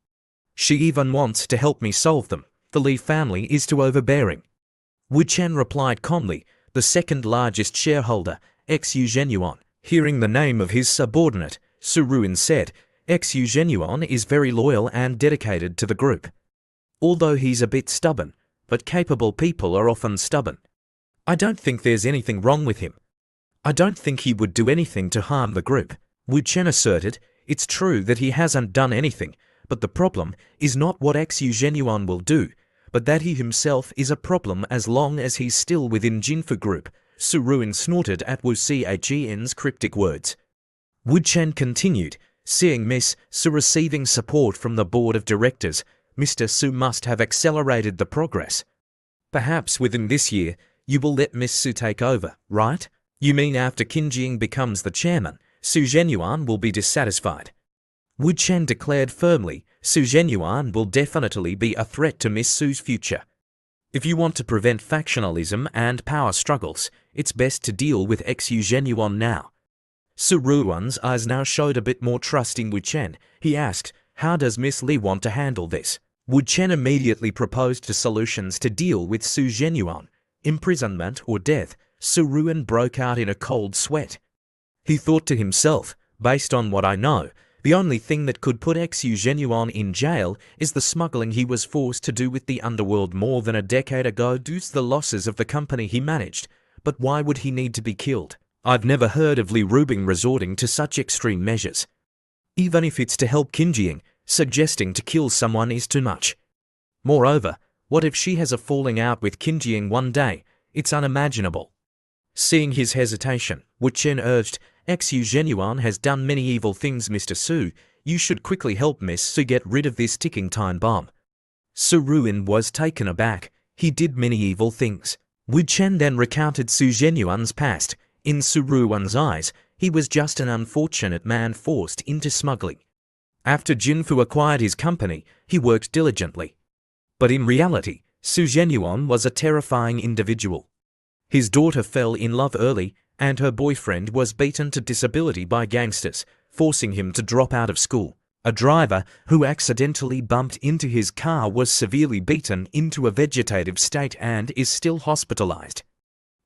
She even wants to help me solve them. The Li family is too overbearing. Wu Chen replied calmly, the second largest shareholder, Xu Zhenyuan. Hearing the name of his subordinate, Su Ruin said, Xu Zhenyuan is very loyal and dedicated to the group. Although he's a bit stubborn, but capable people are often stubborn. I don't think there's anything wrong with him. I don't think he would do anything to harm the group. Wu Chen asserted, it's true that he hasn't done anything, but the problem is not what Xu Zhenyuan will do, but that he himself is a problem as long as he's still within Jinfu Group. Su Ruin snorted at Wu Chen's cryptic words. Wu Chen continued, seeing Miss Su receiving support from the board of directors, Mr. Su must have accelerated the progress. Perhaps within this year, you will let Miss Su take over, right? You mean after Qin Jing becomes the chairman, Su Zhenyuan will be dissatisfied? Wu Chen declared firmly, Su Zhenyuan will definitely be a threat to Miss Su's future. If you want to prevent factionalism and power struggles, it's best to deal with Xu Zhenyuan now. Su Ruin's eyes now showed a bit more trust in Wu Chen. He asked, how does Miss Li want to handle this? Wu Chen immediately proposed solutions to deal with Su Zhenyuan. Imprisonment or death. Su Ruin broke out in a cold sweat. He thought to himself, based on what I know, the only thing that could put Xu Zhenyuan in jail is the smuggling he was forced to do with the underworld more than a decade ago due to the losses of the company he managed. But why would he need to be killed? I've never heard of Li Rubing resorting to such extreme measures. Even if it's to help Qin Jing, suggesting to kill someone is too much. Moreover, what if she has a falling out with Qin Jing one day? It's unimaginable. Seeing his hesitation, Wu Chen urged, Xu Zhenyuan has done many evil things, Mr. Su. You should quickly help Miss Su get rid of this ticking time bomb. Su Ruin was taken aback. He did many evil things. Wu Chen then recounted Su Zhenyuan's past. In Su Ruin's eyes, he was just an unfortunate man forced into smuggling. After Jinfu acquired his company, he worked diligently. But in reality, Su Zhenyuan was a terrifying individual. His daughter fell in love early, and her boyfriend was beaten to disability by gangsters, forcing him to drop out of school. A driver who accidentally bumped into his car was severely beaten into a vegetative state and is still hospitalized.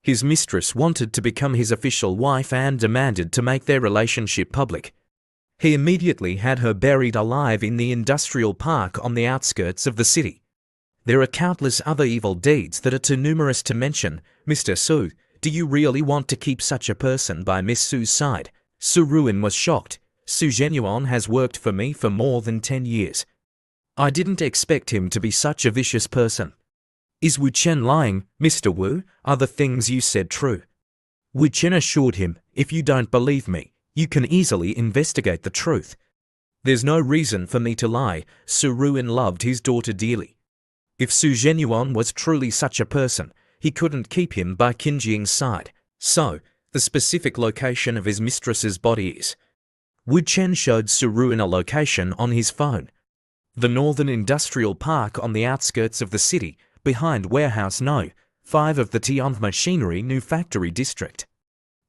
His mistress wanted to become his official wife and demanded to make their relationship public. He immediately had her buried alive in the industrial park on the outskirts of the city. There are countless other evil deeds that are too numerous to mention. Mr. Su, do you really want to keep such a person by Miss Su's side? Su Ruin was shocked. Su Zhenyuan has worked for me for more than 10 years. I didn't expect him to be such a vicious person. Is Wu Chen lying, Mr. Wu? Are the things you said true? Wu Chen assured him, if you don't believe me, you can easily investigate the truth. There's no reason for me to lie. Su Ruin loved his daughter dearly. If Su Zhenyuan was truly such a person, he couldn't keep him by Qin Jing's side. So, the specific location of his mistress's body is. Wu Chen showed Su Ruin a location on his phone. The Northern Industrial Park on the outskirts of the city, behind Warehouse No. 5 of the Tianhe Machinery New Factory District.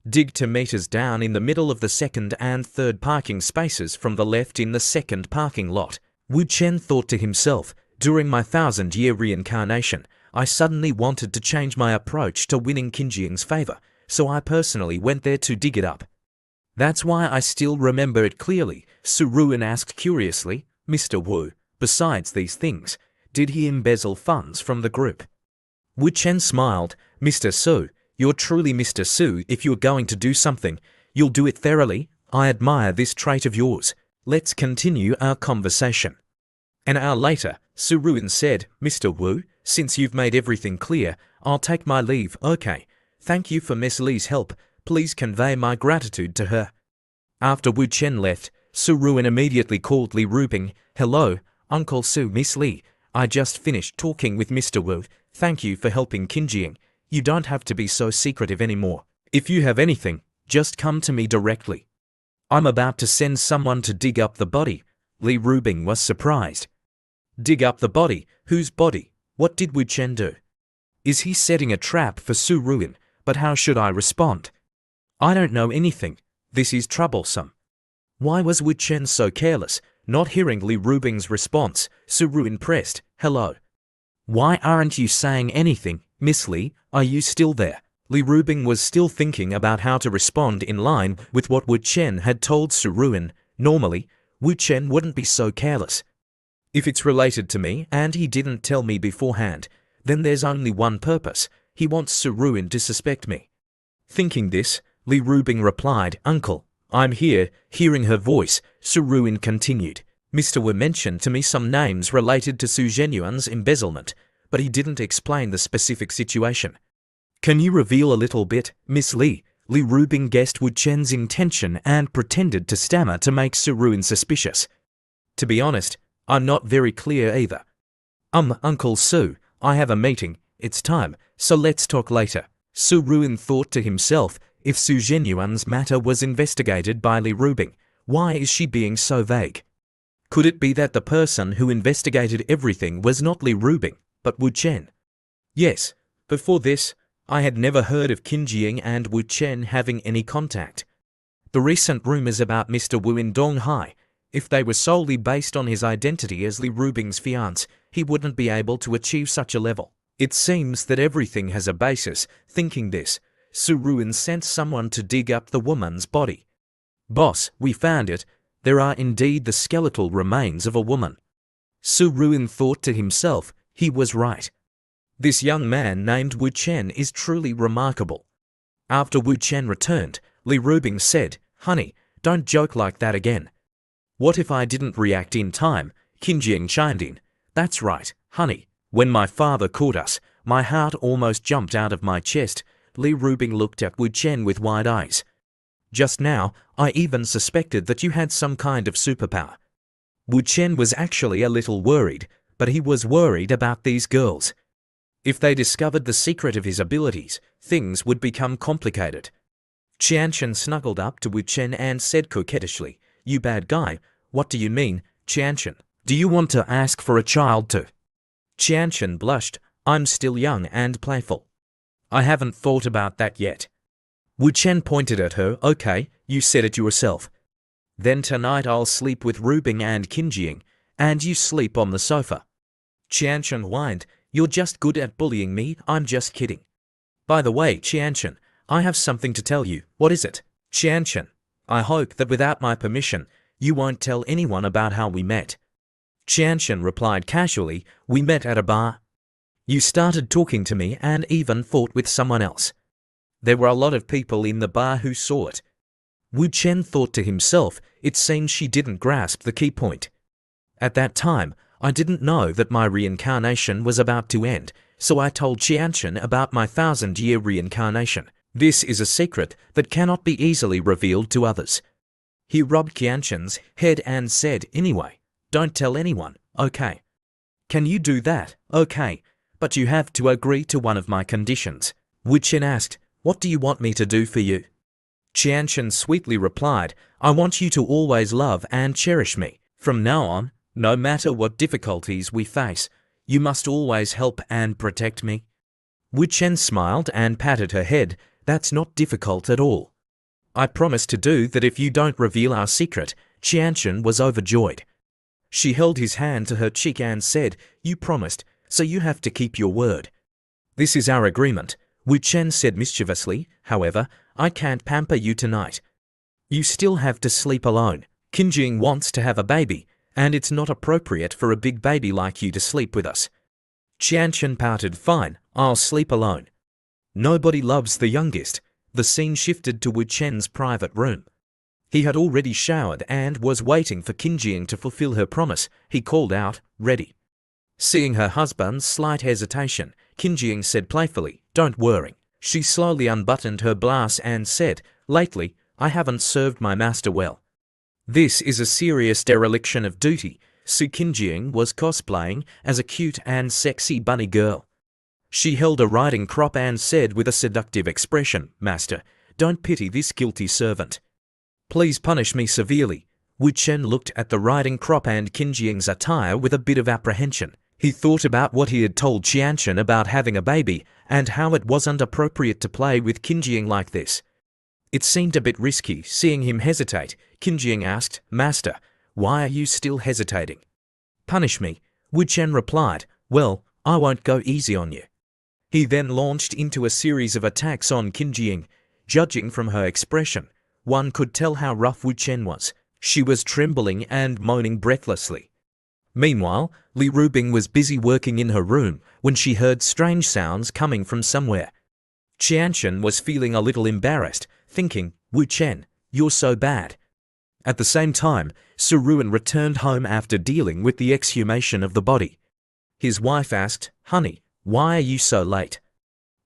Dig 2 meters down in the middle of the second and third parking spaces from the left in the second parking lot. Wu Chen thought to himself, during my 1,000-year reincarnation, I suddenly wanted to change my approach to winning Qin Jing's favor, so I personally went there to dig it up. That's why I still remember it clearly. Su Ruin asked curiously, Mr. Wu, besides these things, did he embezzle funds from the group? Wu Chen smiled, Mr. Su, you're truly Mr. Su. If you're going to do something, you'll do it thoroughly. I admire this trait of yours. Let's continue our conversation. An hour later, Su Ruin said, Mr. Wu, since you've made everything clear, I'll take my leave. Okay. Thank you for Miss Li's help. Please convey my gratitude to her. After Wu Chen left, Su Ruin immediately called Li Rubing. Hello, Uncle Su. Miss Li, I just finished talking with Mr. Wu. Thank you for helping Qin Jing. You don't have to be so secretive anymore. If you have anything, just come to me directly. I'm about to send someone to dig up the body. Li Rubing was surprised. Dig up the body? Whose body? What did Wu Chen do? Is he setting a trap for Su Ruin? But how should I respond? I don't know anything. This is troublesome. Why was Wu Chen so careless? Not hearing Li Rubing's response, Su Ruin pressed, hello. Why aren't you saying anything, Miss Li? Are you still there? Li Rubing was still thinking about how to respond in line with what Wu Chen had told Su Ruin. Normally, Wu Chen wouldn't be so careless. If it's related to me and he didn't tell me beforehand, then there's only one purpose. He wants Su Ruin to suspect me. Thinking this, Li Rubing replied, Uncle, I'm here. Hearing her voice, Su Ruin continued. Mr. Wu mentioned to me some names related to Su Zhenyuan's embezzlement, but he didn't explain the specific situation. Can you reveal a little bit, Miss Li? Li Rubing guessed Wu Chen's intention and pretended to stammer to make Su Ruin suspicious. To be honest, I'm not very clear either. Uncle Su, I have a meeting. It's time, so let's talk later. Su Ruin thought to himself, if Su Zhenyuan's matter was investigated by Li Rubing, why is she being so vague? Could it be that the person who investigated everything was not Li Rubing, but Wu Chen? Yes, before this, I had never heard of Qin Jing and Wu Chen having any contact. The recent rumors about Mr. Wu in Donghai, if they were solely based on his identity as Li Rubing's fiancé, he wouldn't be able to achieve such a level. It seems that everything has a basis. Thinking this, Su Ruin sent someone to dig up the woman's body. Boss, we found it. There are indeed the skeletal remains of a woman. Su Ruin thought to himself, he was right. This young man named Wu Chen is truly remarkable. After Wu Chen returned, Li Rubing said, Honey, don't joke like that again. What if I didn't react in time? Qin Jing chimed in. That's right, honey. When my father caught us, my heart almost jumped out of my chest. Li Rubing looked at Wu Chen with wide eyes. Just now, I even suspected that you had some kind of superpower. Wu Chen was actually a little worried, but he was worried about these girls. If they discovered the secret of his abilities, things would become complicated. Qianchen snuggled up to Wu Chen and said coquettishly, You bad guy, what do you mean, Qianchen? Do you want to ask for a child too? Qianchen blushed. I'm still young and playful. I haven't thought about that yet. Wu Chen pointed at her. Okay, you said it yourself. Then tonight I'll sleep with Rubing and Qinjing, and you sleep on the sofa. Qianchen whined. You're just good at bullying me, I'm just kidding. By the way, Qianchen, I have something to tell you. What is it? Qianchen, I hope that without my permission, you won't tell anyone about how we met. Qianchen replied casually. We met at a bar. You started talking to me and even fought with someone else. There were a lot of people in the bar who saw it. Wu Chen thought to himself, it seems she didn't grasp the key point. At that time, I didn't know that my reincarnation was about to end, so I told Qianchen about my 1,000-year reincarnation. This is a secret that cannot be easily revealed to others. He rubbed Qianchen's head and said, anyway, don't tell anyone, okay? Can you do that? Okay, but you have to agree to one of my conditions. Wu Chen asked, what do you want me to do for you? Qianchen sweetly replied, I want you to always love and cherish me. From now on, no matter what difficulties we face, you must always help and protect me. Wu Chen smiled and patted her head. That's not difficult at all. I promise to do that if you don't reveal our secret. Qianchen was overjoyed. She held his hand to her cheek and said, you promised, so you have to keep your word. This is our agreement. Wu Chen said mischievously, however, I can't pamper you tonight. You still have to sleep alone. Qinjing wants to have a baby, and it's not appropriate for a big baby like you to sleep with us. Qianchen pouted, fine, I'll sleep alone. Nobody loves the youngest. The scene shifted to Wu Chen's private room. He had already showered and was waiting for Qinjing to fulfill her promise. He called out, ready. Seeing her husband's slight hesitation, Qinjing said playfully, don't worry. She slowly unbuttoned her blouse and said, lately, I haven't served my master well. This is a serious dereliction of duty. Su Qinjing was cosplaying as a cute and sexy bunny girl. She held a riding crop and said with a seductive expression, Master, don't pity this guilty servant. Please punish me severely. Wu Chen looked at the riding crop and Qinjing's attire with a bit of apprehension. He thought about what he had told Qianchen about having a baby and how it wasn't appropriate to play with Qinjing like this. It seemed a bit risky. Seeing him hesitate, Qinjing asked, Master, why are you still hesitating? Punish me. Wu Chen replied, well, I won't go easy on you. He then launched into a series of attacks on Qinjing. Judging from her expression, one could tell how rough Wu Chen was. She was trembling and moaning breathlessly. Meanwhile, Li Rubing was busy working in her room when she heard strange sounds coming from somewhere. Qianchen was feeling a little embarrassed, thinking, Wu Chen, you're so bad. At the same time, Su Ruan returned home after dealing with the exhumation of the body. His wife asked, honey, why are you so late?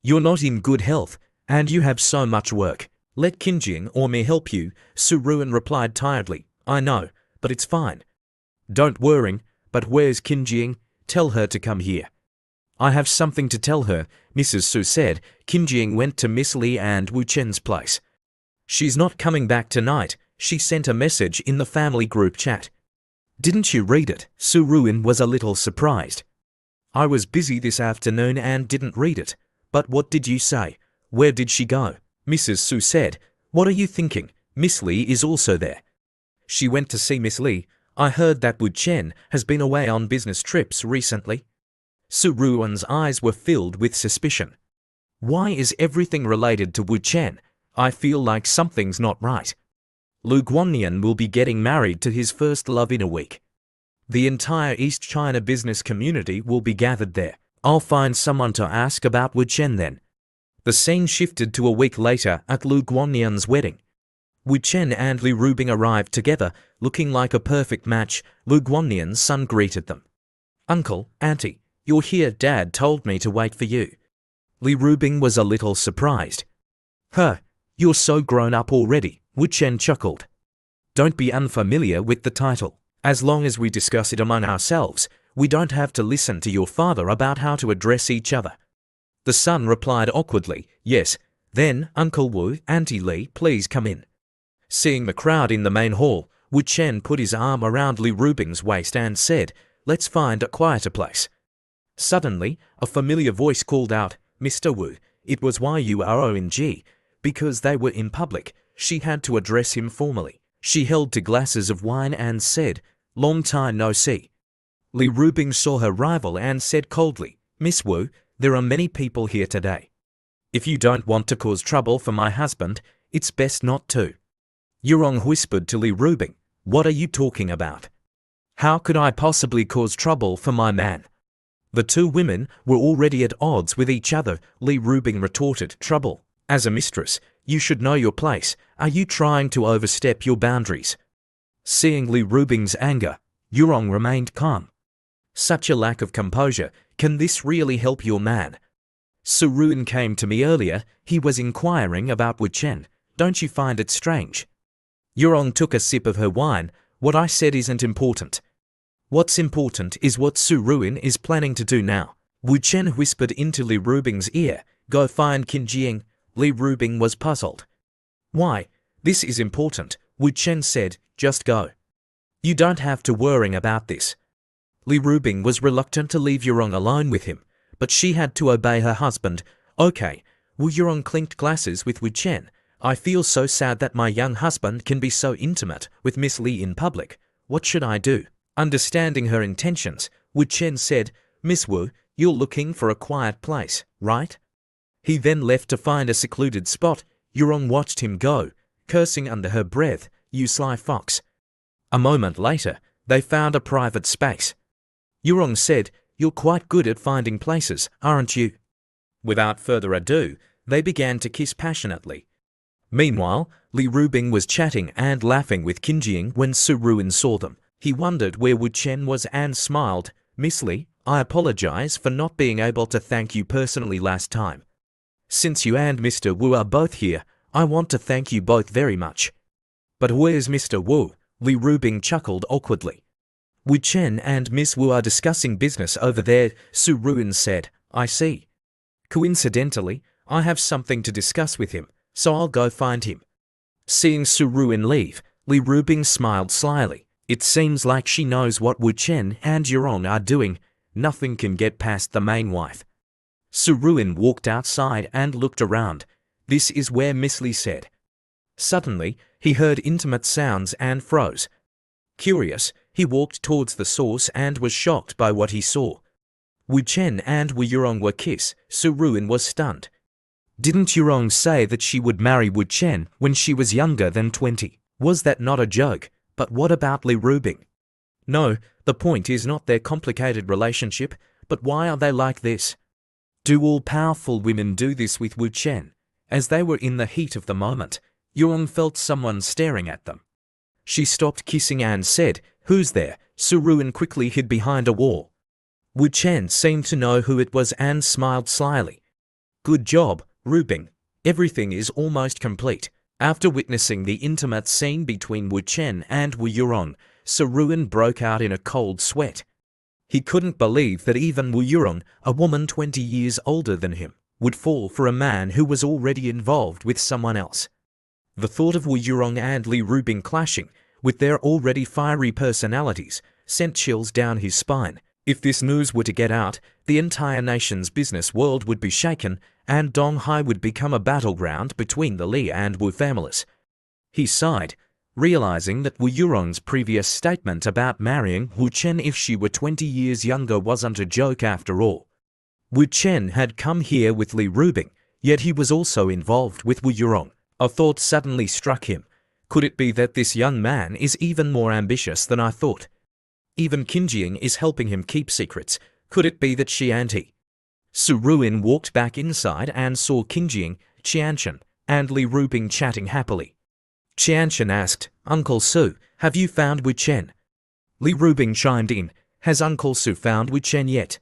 You're not in good health, and you have so much work. Let Qinjing or me help you, Su Ruan replied tiredly. I know, but it's fine. Don't worry, but where's Qinjing? Tell her to come here. I have something to tell her, Mrs. Su said. Qinjing went to Miss Li and Wu Chen's place. She's not coming back tonight. She sent a message in the family group chat. Didn't you read it? Su Ruan was a little surprised. I was busy this afternoon and didn't read it. But what did you say? Where did she go? Mrs. Su said. What are you thinking? Miss Li is also there. She went to see Miss Li. I heard that Wu Chen has been away on business trips recently. Su Ruan's eyes were filled with suspicion. Why is everything related to Wu Chen? I feel like something's not right. Lu Guannian will be getting married to his first love in a week. The entire East China business community will be gathered there. I'll find someone to ask about Wu Chen then. The scene shifted to a week later at Lu Guannian's wedding. Wu Chen and Li Rubing arrived together, looking like a perfect match. Lu Guannian's son greeted them. Uncle, Auntie, you're here. Dad told me to wait for you. Li Rubing was a little surprised. Huh, you're so grown up already, Wu Chen chuckled. Don't be unfamiliar with the title. As long as we discuss it among ourselves, we don't have to listen to your father about how to address each other. The son replied awkwardly, yes. Then, Uncle Wu, Auntie Li, please come in. Seeing the crowd in the main hall, Wu Chen put his arm around Li Rubing's waist and said, let's find a quieter place. Suddenly, a familiar voice called out, "Mr. Wu." It was Yuong. Because they were in public, she had to address him formally. She held two glasses of wine and said, "Long time no see." Li Rubing saw her rival and said coldly, "Miss Wu, there are many people here today. If you don't want to cause trouble for my husband, it's best not to." Yuong whispered to Li Rubing, "What are you talking about? How could I possibly cause trouble for my man?" The two women were already at odds with each other. Li Rubing retorted, "Trouble? As a mistress, you should know your place. Are you trying to overstep your boundaries?" Seeing Li Rubing's anger, Yuong remained calm. "Such a lack of composure. Can this really help your man? Su Ruin came to me earlier. He was inquiring about Wu Chen. Don't you find it strange?" Yuong took a sip of her wine. "What I said isn't important. What's important is what Su Ruin is planning to do now." Wu Chen whispered into Li Rubing's ear, "Go find Qin Jiang." Li Rubing was puzzled. "Why? This is important," Wu Chen said. "Just go. You don't have to worry about this." Li Rubing was reluctant to leave Yuong alone with him, but she had to obey her husband. "Okay." Wu Yuong clinked glasses with Wu Chen. "I feel so sad that my young husband can be so intimate with Miss Li in public. What should I do?" Understanding her intentions, Wu Chen said, "Miss Wu, you're looking for a quiet place, right?" He then left to find a secluded spot. Yuong watched him go, cursing under her breath, "You sly fox." A moment later, they found a private space. Yuong said, "You're quite good at finding places, aren't you?" Without further ado, they began to kiss passionately. Meanwhile, Li Rubing was chatting and laughing with Qin Jiang when Su Ruin saw them. He wondered where Wu Chen was and smiled. "Miss Li, I apologize for not being able to thank you personally last time. Since you and Mr. Wu are both here, I want to thank you both very much." "But where's Mr. Wu?" Li Rubing chuckled awkwardly. "Wu Chen and Miss Wu are discussing business over there," Su Ruin said. "I see. Coincidentally, I have something to discuss with him, so I'll go find him." Seeing Su Ruin leave, Li Rubing smiled slyly. It seems like she knows what Wu Chen and Yuong are doing. Nothing can get past the main wife. Su Ruin walked outside and looked around. "This is where Miss Li said." Suddenly, he heard intimate sounds and froze. Curious, he walked towards the source and was shocked by what he saw. Wu Chen and Wu Yuong were kiss. Su Ruin was stunned. Didn't Yuong say that she would marry Wu Chen when she was younger than 20? Was that not a joke? But what about Li Rubing? No, the point is not their complicated relationship, but why are they like this? Do all powerful women do this with Wu Chen? As they were in the heat of the moment, Yuong felt someone staring at them. She stopped kissing and said, "Who's there?" Su Ruin quickly hid behind a wall. Wu Chen seemed to know who it was and smiled slyly. "Good job, Rubing. Everything is almost complete." After witnessing the intimate scene between Wu Chen and Wu Yuong, Su Ruin broke out in a cold sweat. He couldn't believe that even Wu Yuong, a woman 20 years older than him, would fall for a man who was already involved with someone else. The thought of Wu Yuong and Li Rubing clashing, with their already fiery personalities, sent chills down his spine. If this news were to get out, the entire nation's business world would be shaken, and Donghai would become a battleground between the Li and Wu families. He sighed, realizing that Wu Yuong's previous statement about marrying Wu Chen if she were 20 years younger wasn't a joke after all. Wu Chen had come here with Li Rubing, yet he was also involved with Wu Yuong. A thought suddenly struck him. Could it be that this young man is even more ambitious than I thought? Even Qin Jiang is helping him keep secrets. Could it be that she and he? Su Ruin walked back inside and saw Qin Jiang, Qianchen, and Li Rubing chatting happily. Qianchen asked, "Uncle Su, have you found Wu Chen?" Li Rubing chimed in, "Has Uncle Su found Wu Chen yet?"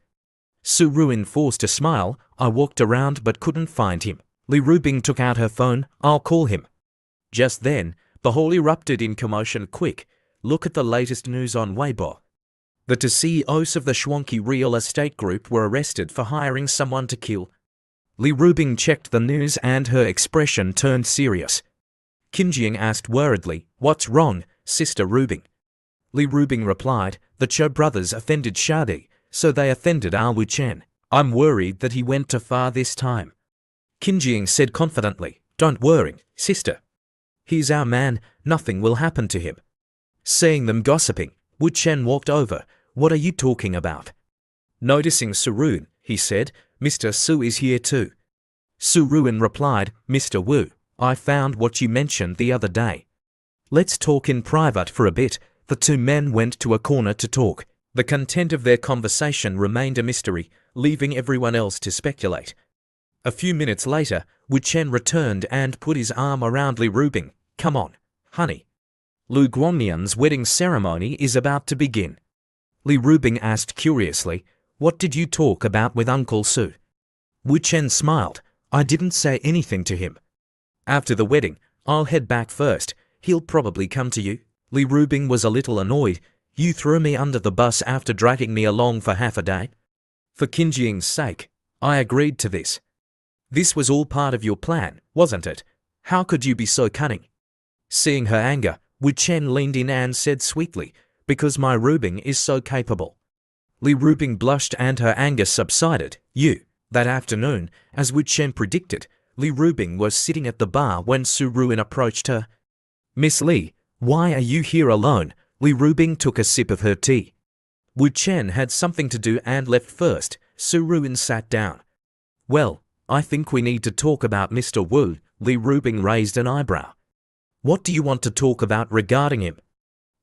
Su Ruin forced a smile. "I walked around but couldn't find him." Li Rubing took out her phone. "I'll call him." Just then, the hall erupted in commotion. "Quick, look at the latest news on Weibo. The two CEOs of the Schwanke Real Estate Group were arrested for hiring someone to kill." Li Rubing checked the news and her expression turned serious. Qin Jiang asked worriedly, "What's wrong, Sister Rubing?" Li Rubing replied, "The Cho brothers offended Shadi, So they offended Ah Wu-chen. I'm worried that he went too far this time. Qin Jing said confidently, Don't worry, sister. He's our man, nothing will happen to him. Seeing them gossiping, Wu-chen walked over. What are you talking about? Noticing Su Ruin, he said, Mr. Su is here too. Su Ruin replied, Mr. Wu, I found what you mentioned the other day. Let's talk in private for a bit. The two men went to a corner to talk. The content of their conversation remained a mystery, leaving everyone else to speculate. A few minutes later, Wu-chen returned and put his arm around Li Rubing. Come on, honey. Lu Guangmian's wedding ceremony is about to begin. Li Rubing asked curiously, What did you talk about with Uncle Su? Wu-chen smiled. I didn't say anything to him. After the wedding, I'll head back first. He'll probably come to you. Li Rubing was a little annoyed. You threw me under the bus after dragging me along for half a day. For Qin Jing's sake, I agreed to this. This was all part of your plan, wasn't it? How could you be so cunning? Seeing her anger, Wu-chen leaned in and said sweetly, Because my Rubing is so capable. Li Rubing blushed and her anger subsided. That afternoon, as Wu-chen predicted, Li Rubing was sitting at the bar when Su Ruin approached her. Miss Li, why are you here alone? Li Rubing took a sip of her tea. Wu-chen had something to do and left first. Su Ruin sat down. Well, I think we need to talk about Mr. Wu. Li Rubing raised an eyebrow. What do you want to talk about regarding him?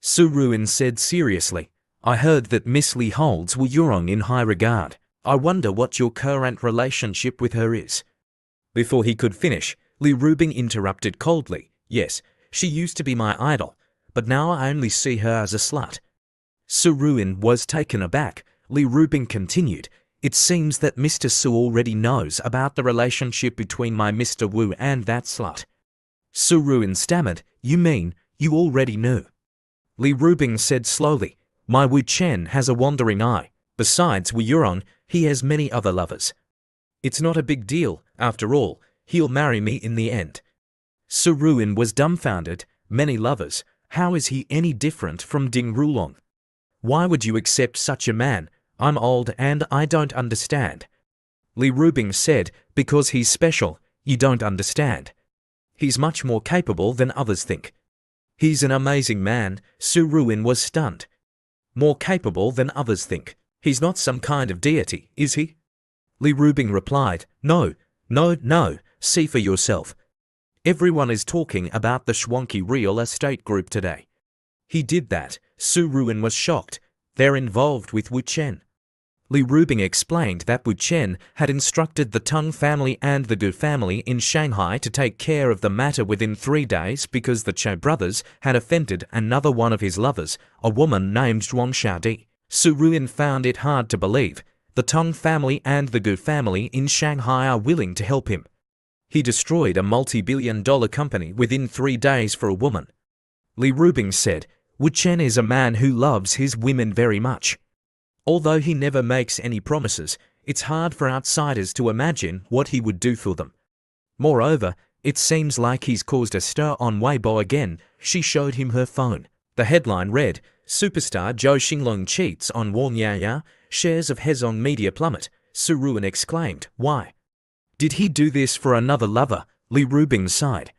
Su Ruin said seriously, I heard that Miss Li holds Wu Yurong in high regard. I wonder what your current relationship with her is. Before he could finish, Li Rubing interrupted coldly. Yes, she used to be my idol, but now I only see her as a slut. Su Ruin was taken aback. Li Rubing continued, It seems that Mr. Su already knows about the relationship between my Mr. Wu and that slut. Su Ruin stammered, You mean, you already knew? Li Rubing said slowly, My Wu-chen has a wandering eye. Besides Wu Yurong, he has many other lovers. It's not a big deal, after all, he'll marry me in the end. Su Ruin was dumbfounded. Many lovers, how is he any different from Ding Rulong? Why would you accept such a man? I'm old and I don't understand. Li Rubing said, Because he's special, you don't understand. He's much more capable than others think. He's an amazing man. Su Ruin was stunned. More capable than others think. He's not some kind of deity, is he? Li Rubing replied, No, see for yourself. Everyone is talking about the Schwanke Real Estate Group today. He did that. Su Ruin was shocked. They're involved with Wu-chen. Li Rubing explained that Wu-chen had instructed the Tang family and the Gu family in Shanghai to take care of the matter within 3 days because the Che brothers had offended another one of his lovers, a woman named Zhuang Xiaodi. Su Ruin found it hard to believe. The Tang family and the Gu family in Shanghai are willing to help him. He destroyed a multi-billion-dollar company within 3 days for a woman. Li Rubing said, Wu-chen is a man who loves his women very much. Although he never makes any promises, it's hard for outsiders to imagine what he would do for them. Moreover, it seems like he's caused a stir on Weibo again. She showed him her phone. The headline read, Superstar Zhou Xinglong cheats on Wang Yaya, shares of Hezong Media plummet. Su Ruin exclaimed, Why? Did he do this for another lover? Li Rubing sighed.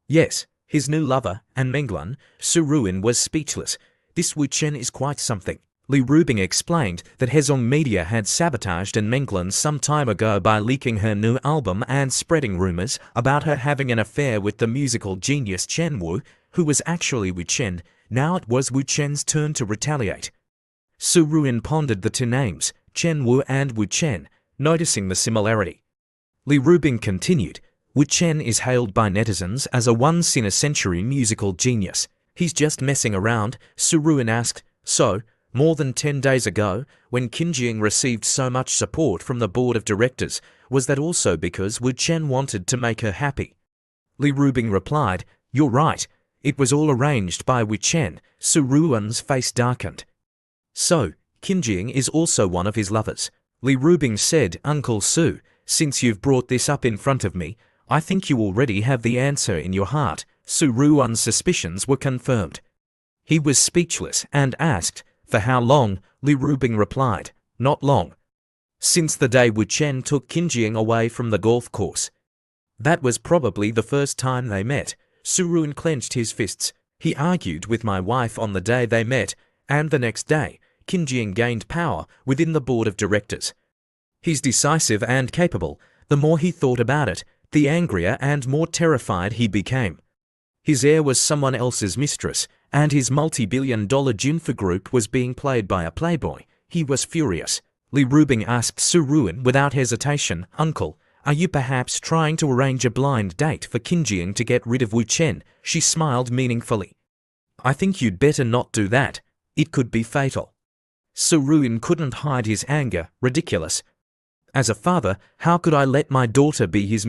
Yes, his new lover, and Menglan. Su Ruin was speechless. This Wu-chen is quite something. Li Rubing explained that Hezong Media had sabotaged An Menglan some time ago by leaking her new album and spreading rumors about her having an affair with the musical genius Chen Wu, who was actually Wu-chen. Now it was Wu-chen's turn to retaliate. Su Ruin pondered the two names, Chen Wu and Wu-chen, noticing the similarity. Li Rubing continued, Wu-chen is hailed by netizens as a once-in-a-century musical genius. He's just messing around. Su Ruin asked, So, more than 10 days ago, when Qin Jing received so much support from the board of directors, was that also because Wu-chen wanted to make her happy? Li Rubing replied, You're right. It was all arranged by Wu-chen. Su Ruin's face darkened. So, Qin Jing is also one of his lovers. Li Rubing said, Uncle Su, since you've brought this up in front of me, I think you already have the answer in your heart. Su Ruin's suspicions were confirmed. He was speechless and asked, For how long? Li Rubing replied, Not long. Since the day Wu Chen took Qinjiang away from the golf course. That was probably the first time they met. Su Ruin clenched his fists. He argued with my wife on the day they met, and the next day, Qinjiang gained power within the board of directors. He's decisive and capable. The more he thought about it, the angrier and more terrified he became. His heir was someone else's mistress, and his multi-billion-dollar Junfa group was being played by a playboy. He was furious. Li Rubing asked Su Ruin without hesitation, "Uncle, are you perhaps trying to arrange a blind date for Qinjiang to get rid of Wu Chen?" She smiled meaningfully. "I think you'd better not do that. It could be fatal." Su Ruin couldn't hide his anger. Ridiculous. As a father, how could I let my daughter be his